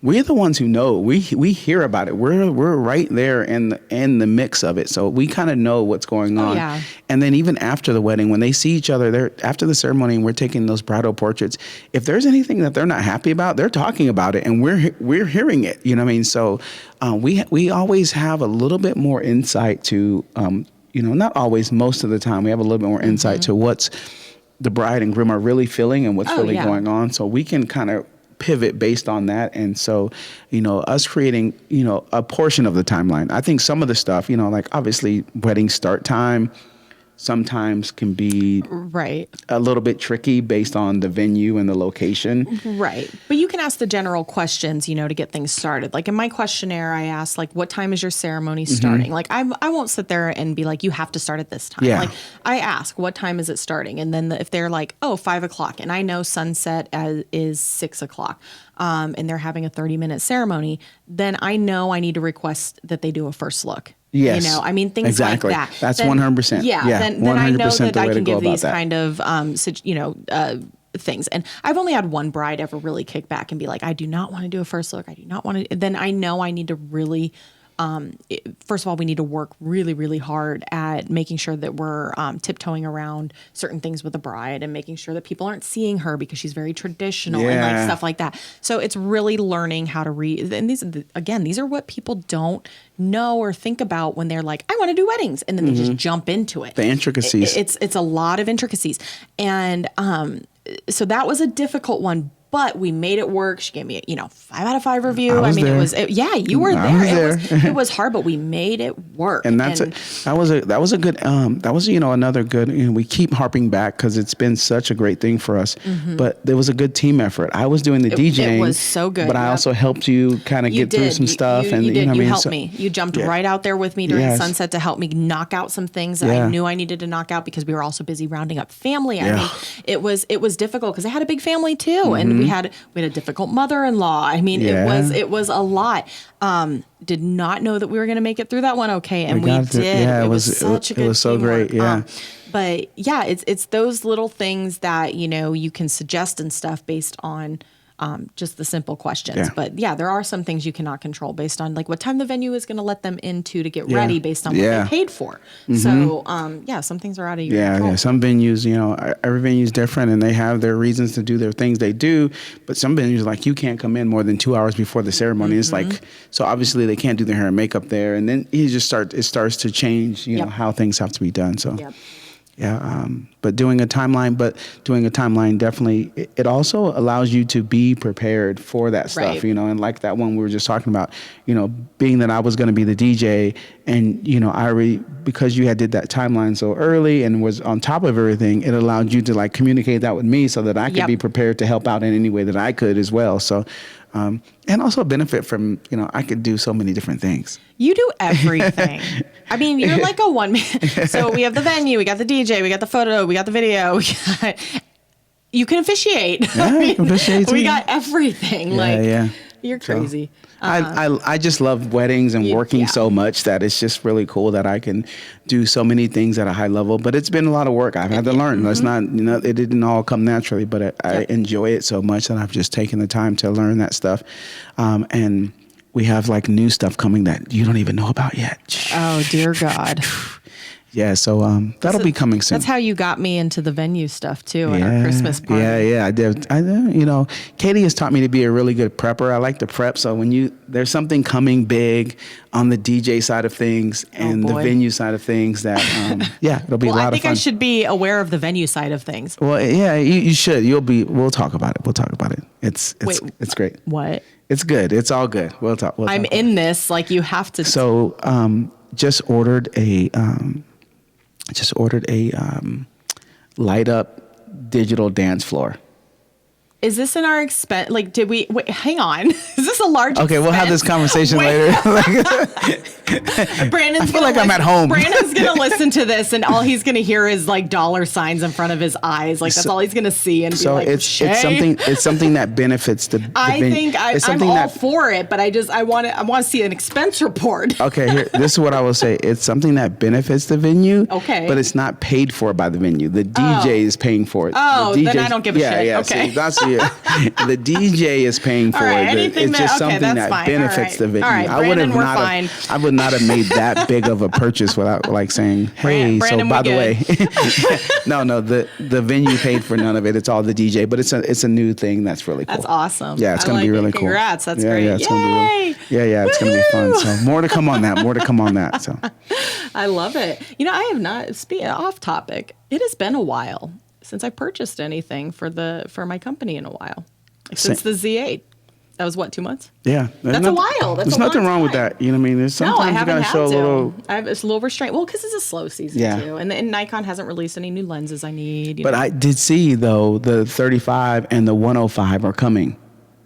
we're the ones who know. We hear about it. We're right there in the mix of it, so we kind of know what's going on. Yeah. And then even after the wedding, when they see each other, after the ceremony, and we're taking those bridal portraits. If there's anything that they're not happy about, they're talking about it, and we're hearing it. You know what I mean? So we always have a little bit more insight to. Not always, most of the time, we have a little bit more insight to what's the bride and groom are really feeling and what's really going on. So we can kind of pivot based on that. And so, us creating, a portion of the timeline. I think some of the stuff, like obviously wedding start time sometimes can be Right. a little bit tricky based on the venue and the location. Right. But you can ask the general questions, to get things started. Like in my questionnaire, I asked, like, what time is your ceremony starting? Like, I won't sit there and be like, you have to start at this time. Yeah. Like, I ask, what time is it starting? And then if they're like, 5:00, and I know sunset is 6:00, and they're having a 30-minute ceremony, then I know I need to request that they do a first look. Yes. Things exactly. like that. That's Then- 100%. Yeah. Yeah, Then I know 100% that the I way can to go give about these that. kind of, things. And I've only had one bride ever really kick back and be like, I do not want to do a first look. I do not want to. Then I know I need to really, first of all, we need to work really, really hard at making sure that we're tiptoeing around certain things with the bride and making sure that people aren't seeing her because she's very traditional and like Yeah. stuff like that. So it's really learning how to read. And these are what people don't know or think about when they're like, I want to do weddings. And then they just jump into it. The intricacies. It's a lot of intricacies. And so that was a difficult one, but we made it work. She gave me a 5 out of 5 review. I was there. You were I there. was there. It was hard, but we made it work. And that was a good another good, we keep harping back because it's been such a great thing for us, but there was a good team effort. I was doing the DJing. It was so good. But I also helped you kind of get through some stuff. You did. You helped So- me. You jumped Yeah. right out there with me during Yes. sunset to help me knock out some things that Yeah. I knew I needed to knock out because we were also busy rounding up family. I Yeah. mean, it was difficult because I had a big family too, and we had a difficult mother-in-law. I mean, Yeah. it was a lot. Did not know that we were going to make it through that one okay, and we got did. it. Yeah, it was such a good it was so teamwork. great. Yeah. But yeah, it's those little things that you can suggest and stuff based on just the simple questions. Yeah. But yeah, there are some things you cannot control based on like what time the venue is going to let them into to get Yeah. ready based on what Yeah. they paid for. So some things are out of your control. Yeah. Some venues, every venue is different and they have their reasons to do their things they do. But some venues, like, you can't come in more than 2 hours before the ceremony. It's like, so obviously they can't do their hair and makeup there. And then it starts to change, Yep. how things have to be done. So, Yep. yeah. But doing a timeline definitely, it also allows you to be prepared for that stuff, Right. and like that one we were just talking about, being that I was going to be the DJ and, because you had did that timeline so early and was on top of everything, it allowed you to like communicate that with me so that I could Yep. be prepared to help out in any way that I could as well. So, and also benefit from, I could do so many different things. You do everything. I mean, you're like a one man. So we have the venue, we got the DJ, we got the photo, we got the video. You can officiate. Yeah, I can officiate we too. got everything. Yeah. You're crazy. I just love weddings and working yeah. so much that it's just really cool that I can do so many things at a high level. But it's been a lot of work. I've had to learn. It's not, it didn't all come naturally, but I enjoy it so much that I've just taken the time to learn that stuff. And we have like new stuff coming that you don't even know about yet. Oh, dear God. Yeah, so that'll be coming soon. That's how you got me into the venue stuff too, at our Christmas party. Yeah, I did. Katie has taught me to be a really good prepper. I like to prep. So when there's something coming big on the DJ side of things and the venue side of things, that it'll be a lot of fun. I think I should be aware of the venue side of things. Well, yeah, you should. We'll talk about it. It's great. What? It's good. It's all good. We'll talk. I'm in this. Like, you have to. So just ordered a light up digital dance floor. Is this in our expense? Like, did we wait? Hang on. Is this a large? Okay, we'll have this conversation later. Brandon's I feel like I'm at home. Brandon's gonna listen to this, and all he's gonna hear is like dollar signs in front of his eyes. Like, that's all he's gonna see, and be like, it's something that benefits the. I think I'm all for it, but I want to see an expense report. Okay, this is what I will say. It's something that benefits the venue. Okay, but it's not paid for by the venue. The DJ is paying for it. Oh, then I don't give a shit. Yeah, okay. So that's the DJ is paying for it. It's just something that benefits the venue. All right, Brandon, I would not have made that big of a purchase without like saying, hey, Brandon, so by the way, no, the venue paid for none of it. It's all the DJ, but it's a new thing that's really cool. That's awesome. Yeah, it's going to be really cool. Congrats, that's great. Yeah, it's going to be it's going to be fun. So more to come on that. So I love it. I have not, speaking off topic, it has been a while since I purchased anything for my company in a while. Since the Z8. That was what, 2 months? Yeah. That's a while. There's nothing wrong with that. You know what I mean? There's sometimes you gotta show a little. It's a little restraint. Well, because it's a slow season too. And Nikon hasn't released any new lenses I need. But I did see though the 35 and the 105 are coming.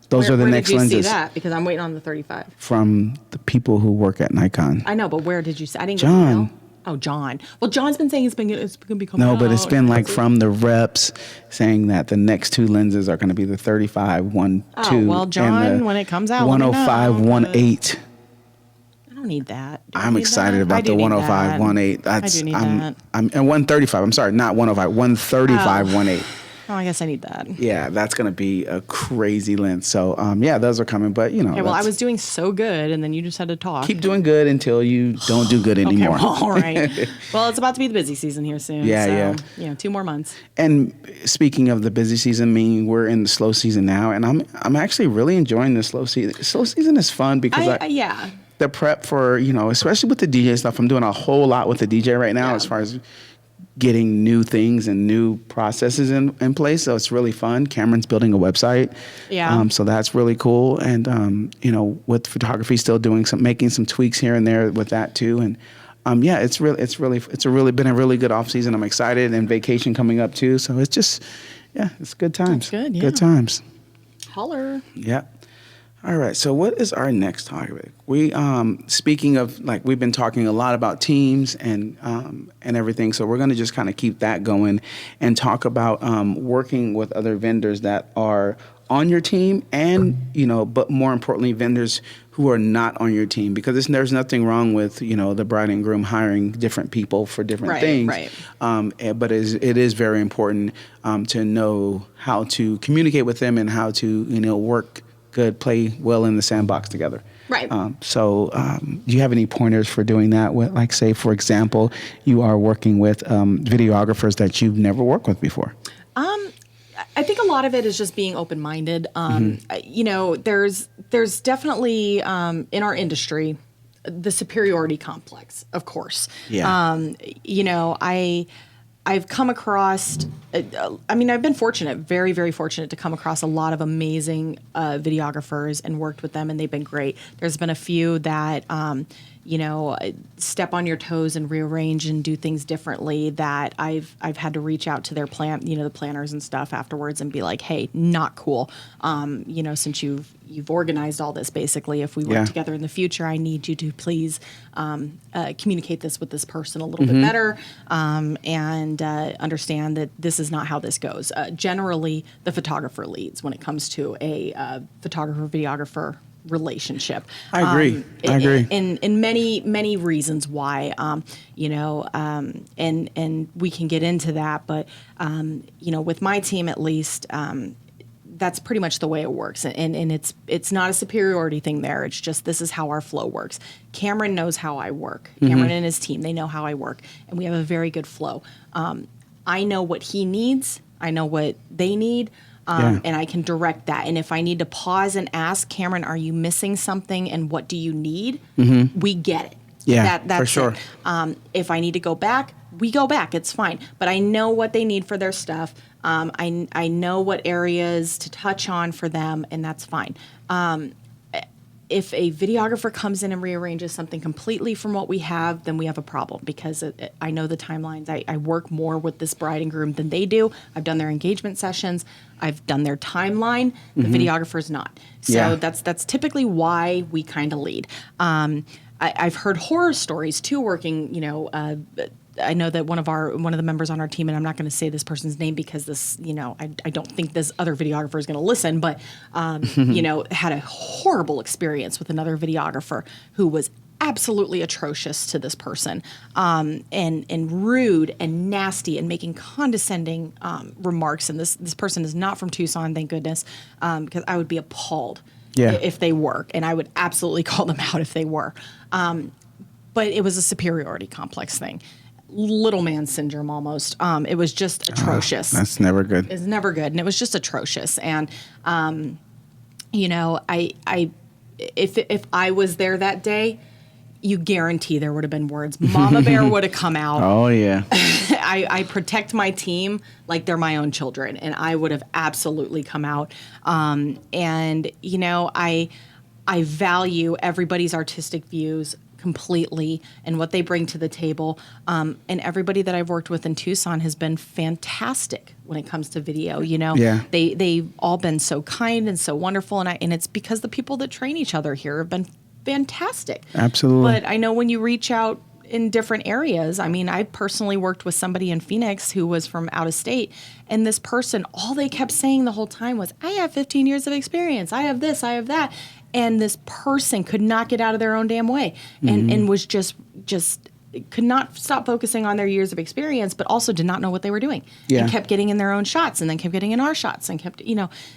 Those are the next lenses. Where did you see that? Because I'm waiting on the 35. From the people who work at Nikon. I know, but where did you see? I didn't John. get Oh, John. Well, John's been saying it's going to be coming out. No, but it's been like from the reps saying that the next two lenses are going to be the 35 1.2. Oh, well, John, when it comes out, 105 1.8. I don't need that. I'm excited about the 105 1.8. I do need that. I'm and 135. I'm sorry, not 105. 135 1.8. Oh, I guess I need that. Yeah, that's going to be a crazy lens. So, those are coming. But, Okay, well, I was doing so good, and then you just had to talk. Keep doing good until you don't do good anymore. Okay, well, all right. Well, it's about to be the busy season here soon. Yeah. 2 more months. And speaking of the busy season, meaning we're in the slow season now, and I'm actually really enjoying the slow season. Slow season is fun because the prep for, especially with the DJ stuff, I'm doing a whole lot with the DJ right now as far as getting new things and new processes in place. So it's really fun. Cameron's building a website. Yeah. So that's really cool. And, with photography, still making some tweaks here and there with that too. And, it's really been a really good off season. I'm excited, and vacation coming up too. So it's just, it's good times. That's good. Yeah. Good times. Holler. Yeah. All right. So what is our next topic? We speaking of, like, we've been talking a lot about teams and everything. So we're going to just kind of keep that going and talk about working with other vendors that are on your team and, but more importantly, vendors who are not on your team, because there's nothing wrong with, the bride and groom hiring different people for different things. Right. But it is very important to know how to communicate with them and how to, work good, play well in the sandbox together. Right. So do you have any pointers for doing that? With, like, say, for example, you are working with videographers that you've never worked with before. I think a lot of it is just being open-minded. There's definitely in our industry the superiority complex, of course. Yeah. I've come across, I've been fortunate, very, very fortunate to come across a lot of amazing videographers and worked with them, and they've been great. There's been a few that, step on your toes and rearrange and do things differently that I've had to reach out to their the planners and stuff afterwards and be like, hey, not cool. Since you've organized all this, basically, if we work together in the future, I need you to please communicate this with this person a little bit better and understand that this is not how this goes. Generally, the photographer leads when it comes to a photographer-videographer relationship. I agree. In many reasons why, and we can get into that, but, with my team at least, that's pretty much the way it works. And it's not a superiority thing there. It's just, this is how our flow works. Cameron knows how I work. Cameron and his team, they know how I work. And we have a very good flow. I know what he needs. I know what they need. And I can direct that. And if I need to pause and ask, Cameron, are you missing something? And what do you need? We get it. Yeah, that's for sure. It. If I need to go back, we go back. It's fine. But I know what they need for their stuff. I know what areas to touch on for them, and that's fine. If a videographer comes in and rearranges something completely from what we have, then we have a problem, because I know the timelines. I work more with this bride and groom than they do. I've done their engagement sessions. I've done their timeline. The videographer's not. So that's typically why we kind of lead. I've heard horror stories too, working, I know that one of the members on our team, and I'm not going to say this person's name because this, I don't think this other videographer is going to listen, but, had a horrible experience with another videographer who was absolutely atrocious to this person, and rude and nasty and making condescending remarks. And this person is not from Tucson, thank goodness, because I would be appalled if they were, and I would absolutely call them out if they were. But it was a superiority complex thing. Little man syndrome almost. It was just atrocious. That's never good. It's never good. And it was just atrocious. And, if I was there that day, you guarantee there would have been words. Mama Bear would have come out. Oh, yeah. I protect my team like they're my own children. And I would have absolutely come out. I value everybody's artistic views completely and what they bring to the table. And everybody that I've worked with in Tucson has been fantastic when it comes to video. They've all been so kind and so wonderful. And it's because the people that train each other here have been fantastic. Absolutely. But I know when you reach out in different areas, I personally worked with somebody in Phoenix who was from out of state. And this person, all they kept saying the whole time was, I have 15 years of experience. I have this, I have that. And this person could not get out of their own damn way, and was just could not stop focusing on their years of experience, but also did not know what they were doing, and kept getting in their own shots, and then kept getting in our shots, and kept,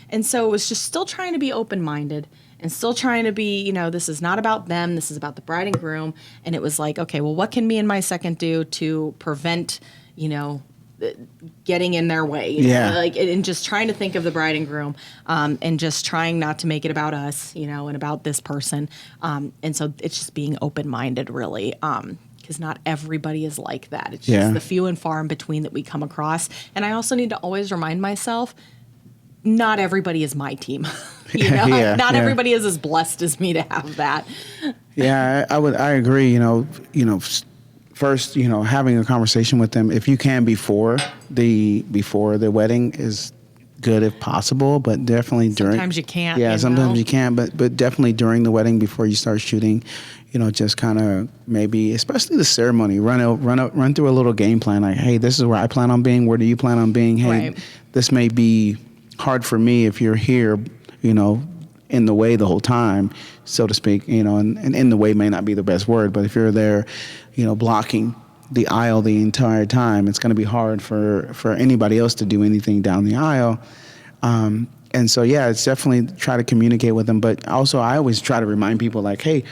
and so it was just still trying to be open-minded and still trying to be, this is not about them, this is about the bride and groom. And it was like, okay, well, what can me and my second do to prevent, getting in their way, and just trying to think of the bride and groom, and just trying not to make it about us, and about this person. And so it's just being open-minded, really, because not everybody is like that. It's just the few and far in between that we come across. And I also need to always remind myself, not everybody is my team. Not everybody is as blessed as me to have that. Yeah, I agree. First, having a conversation with them, if you can before the wedding, is good if possible, but definitely during. Sometimes you can't. Yeah, sometimes you can, but definitely during the wedding, before you start shooting, just kind of maybe, especially the ceremony, run through a little game plan. Like, hey, this is where I plan on being. Where do you plan on being? Hey, this may be hard for me if you're here, in the way the whole time, so to speak, and in the way may not be the best word, but if you're there, blocking the aisle the entire time, it's going to be hard for anybody else to do anything down the aisle. And so, it's definitely try to communicate with them. But also, I always try to remind people, like, hey,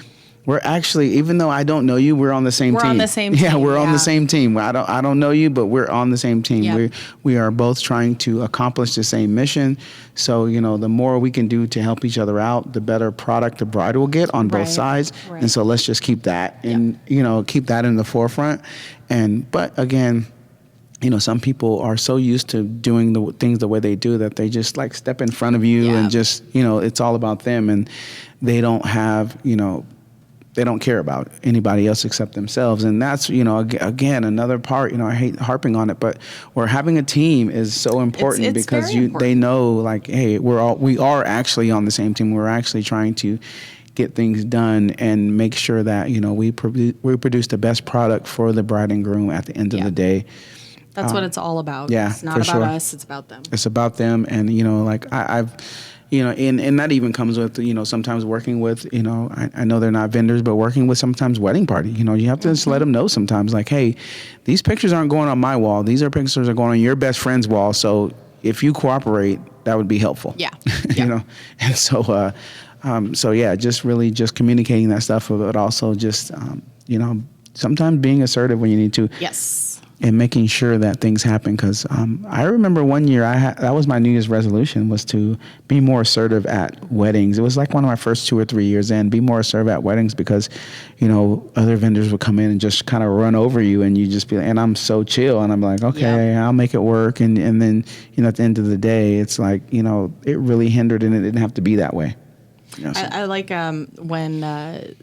we're actually, even though I don't know you, we're on the same team. We're on the same team. Yeah, we're on the same team. I don't know you, but we're on the same team. Yep. We are both trying to accomplish the same mission. So, the more we can do to help each other out, the better product the bride will get on both sides. Right. And so let's just keep that keep that in the forefront. But again, some people are so used to doing the things the way they do that they just like step in front of you and just, it's all about them, and they don't have, they don't care about anybody else except themselves. And that's, again, another part, I hate harping on it, but where having a team is so important. It's because very important. They know, like, hey, we are actually on the same team. We're actually trying to get things done and make sure that, we produce the best product for the bride and groom at the end of the day. That's what it's all about. Yeah, it's not about us, it's about them. It's about them. And, I've and that even comes with, sometimes working with, I know they're not vendors, but working with sometimes wedding party, you have to just let them know sometimes, like, hey, these pictures aren't going on my wall. These pictures are going on your best friend's wall. So if you cooperate, that would be helpful. Yeah. You know, and so yeah, just communicating that stuff, but also just you know, sometimes being assertive when you need to. Yes. And making sure that things happen, because I remember one year that was my New Year's resolution, was to be more assertive at weddings. It was like one of my first 2 or 3 years in, be more assertive at weddings, because, you know, other vendors would come in and just kind of run over you, and you just be, and I'm so chill, and I'm like, okay, I'll make it work, and then, you know, at the end of the day, it's like, you know, it really hindered, and it didn't have to be that way. You know, so. I like when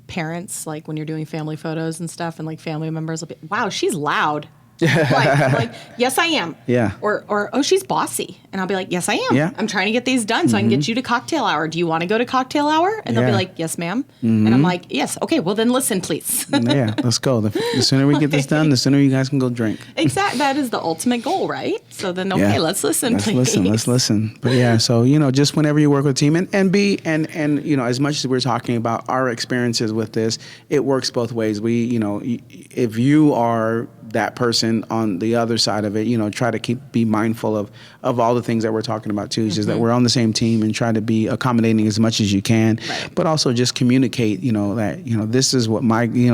parents, like when you're doing family photos and stuff, and like family members will be, wow, she's loud. I'm like, yes, I am. Yeah. Or, oh, she's bossy. And I'll be like, yes, I am. Yeah. I'm trying to get these done so I can get you to cocktail hour. Do you want to go to cocktail hour? And they'll be like, yes, ma'am. And I'm like, yes. Okay, well, then listen, please. Yeah, let's go. The sooner we get this done, the sooner you guys can go drink. Exactly. That is the ultimate goal, right? So then, okay, let's listen, please. Let's listen. But yeah, so, you know, just whenever you work with a team and you know, as much as we're talking about our experiences with this, it works both ways. We, you know, if you are that person on the other side of it, you know, try to be mindful of all the things that we're talking about too, is that we're on the same team, and try to be accommodating as much as you can, but also just communicate, you know, that, you know, this is what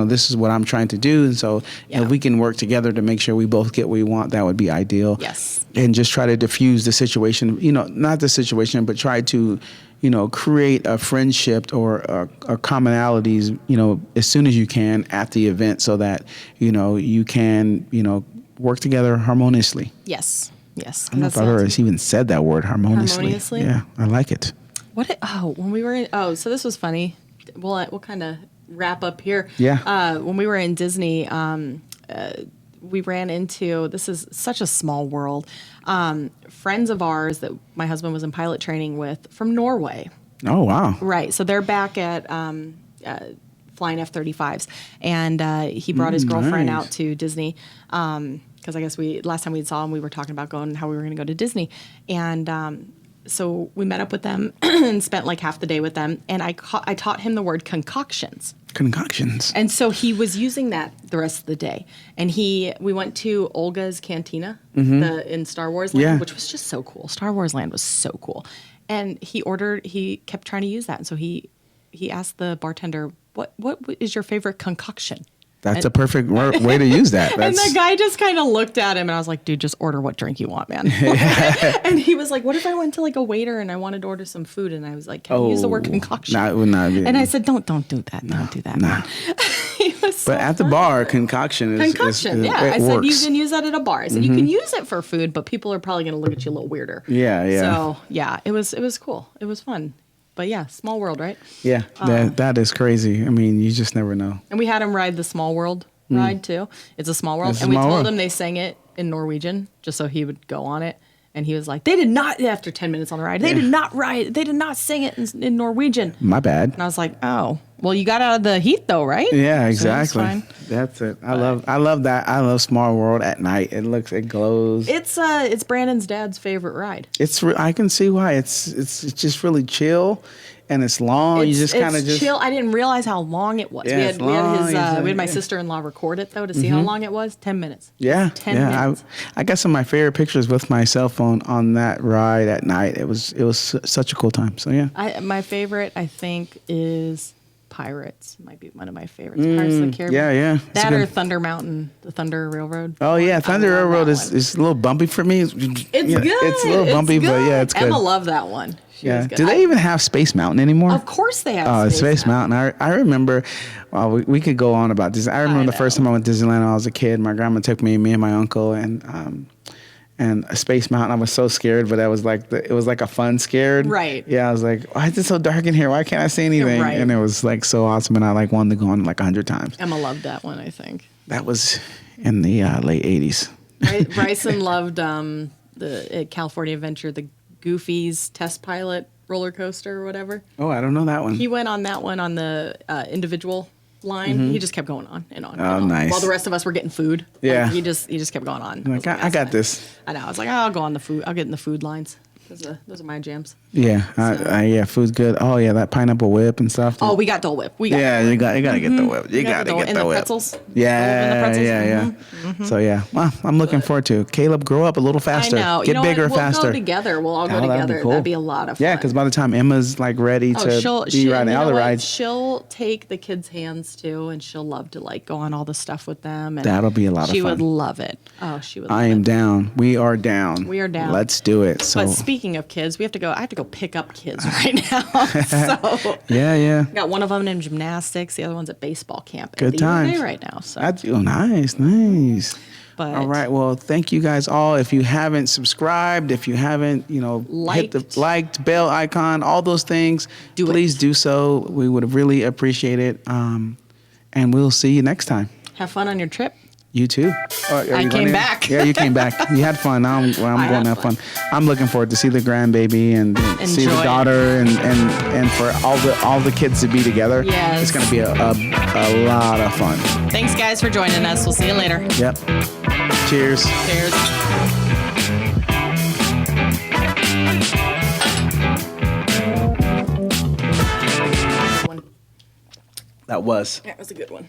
this is what I'm trying to do. And so if we can work together to make sure we both get what we want, that would be ideal. Yes. And just try to diffuse the situation, you know, not the situation, but try to, you know, create a friendship or a commonalities, you know, as soon as you can at the event, so that, you know, you can, you know, work together harmoniously. Yes. Yes. I don't know if I've ever even said that word, harmoniously. Harmoniously? Yeah, I like it. When we were so this was funny. We'll kind of wrap up here. Yeah. When we were in Disney, we ran into, this is such a small world, friends of ours that my husband was in pilot training with from Norway. Oh, wow. Right. So they're back at flying F-35s. And he brought his girlfriend out to Disney because I guess last time we saw him, we were talking about how we were going to go to Disney. And so we met up with them and spent like half the day with them. And I taught him the word concoctions. Concoctions. And so he was using that the rest of the day. And we went to Olga's Cantina in Star Wars Land, which was just so cool. Star Wars Land was so cool. And he kept trying to use that. And so he asked the bartender, what is your favorite concoction? That's a perfect way to use that. And the guy just kind of looked at him, and I was like, dude, just order what drink you want, man. And he was like, what if I went to like a waiter and I wanted to order some food? And I was like, can you use the word concoction? And I said, don't do that. Don't do that. Nah. But at the bar, concoction is concoction. I said, you can use that at a bar. I said, you can use it for food, but people are probably going to look at you a little weirder. Yeah. So yeah, it was cool. It was fun. But yeah, small world, right? Yeah, that is crazy. I mean, you just never know. And we had him ride the small world ride too. It's a small world. And we told him they sang it in Norwegian just so he would go on it. And he was like, they did not, after 10 minutes on the ride, they did not sing it in Norwegian. My bad. And I was like, oh, well, you got out of the heat though, right? Yeah, exactly. So that's it. I love that. I love Small World at night. It glows. It's Brandon's dad's favorite ride. I can see why. It's just really chill. And it's long. You just kind of chill. I didn't realize how long it was. Yeah, we had my sister-in-law record it though to see how long it was. 10 minutes. Yeah, 10 minutes. I got some of my favorite pictures with my cell phone on that ride at night. It was such a cool time. So yeah. My favorite, I think, is Pirates. Might be one of my favorites. Pirates of the Caribbean. Yeah. That or Thunder Mountain, the Thunder Railroad. Oh yeah, Thunder Railroad is a little bumpy for me. It's good. It's a little bumpy, but yeah, it's good. Emma loved that one. Yeah. Do they even have Space Mountain anymore? Of course they have. Space Mountain. I remember. Well, we could go on about this. I remember the first time I went to Disneyland when I was a kid. My grandma took me and my uncle, and a Space Mountain. I was so scared, but it was like a fun scared. Right. Yeah. I was like, why is it so dark in here? Why can't I see anything? Right. And it was like so awesome, and I like wanted to go on like 100 times. Emma loved that one. I think that was in the late 80s. Bryson loved the California Adventure, the Goofy's test pilot roller coaster or whatever. Oh, I don't know that one. He went on that one on the individual line. He just kept going on and on. Oh, nice. While the rest of us were getting food. Yeah. He just kept going on. Like, I got this. I know. I was like, I'll go on the food. I'll get in the food lines. Those are my jams. Yeah, yeah, food's good. Oh yeah, that pineapple whip and stuff. Oh, we got Dole Whip. We got you gotta get the whip. You gotta get and the the whip. pretzels. Yeah, yeah. So yeah, well, I'm looking forward to it. Caleb, grow up a little faster. I know. Get bigger, we'll faster. Go together. We'll all go that'd together. be cool. That'd be a lot of fun. Yeah, because by the time Emma's like ready to be riding all the rides, she'll take the kids' hands too, and she'll love to like go on all the stuff with them. And that'll be a lot of fun. She would love it. Oh, she would. I am down. We are down. We are down. Let's do it. So, but speaking of kids, I have to go pick up kids right now. So yeah. Got one of them in gymnastics, the other one's at baseball camp. Good times right now. So nice. But all right. Well, thank you guys all. If you haven't subscribed, if you haven't, hit the liked bell icon, all those things, please do so. We would really appreciate it. And we'll see you next time. Have fun on your trip. You too. I came back. Yeah, you came back. You had fun. Now I'm going to have fun. I'm looking forward to see the grandbaby and see the daughter and for all the kids to be together. Yes. It's going to be a lot of fun. Thanks, guys, for joining us. We'll see you later. Yep. Cheers. Cheers. That was a good one.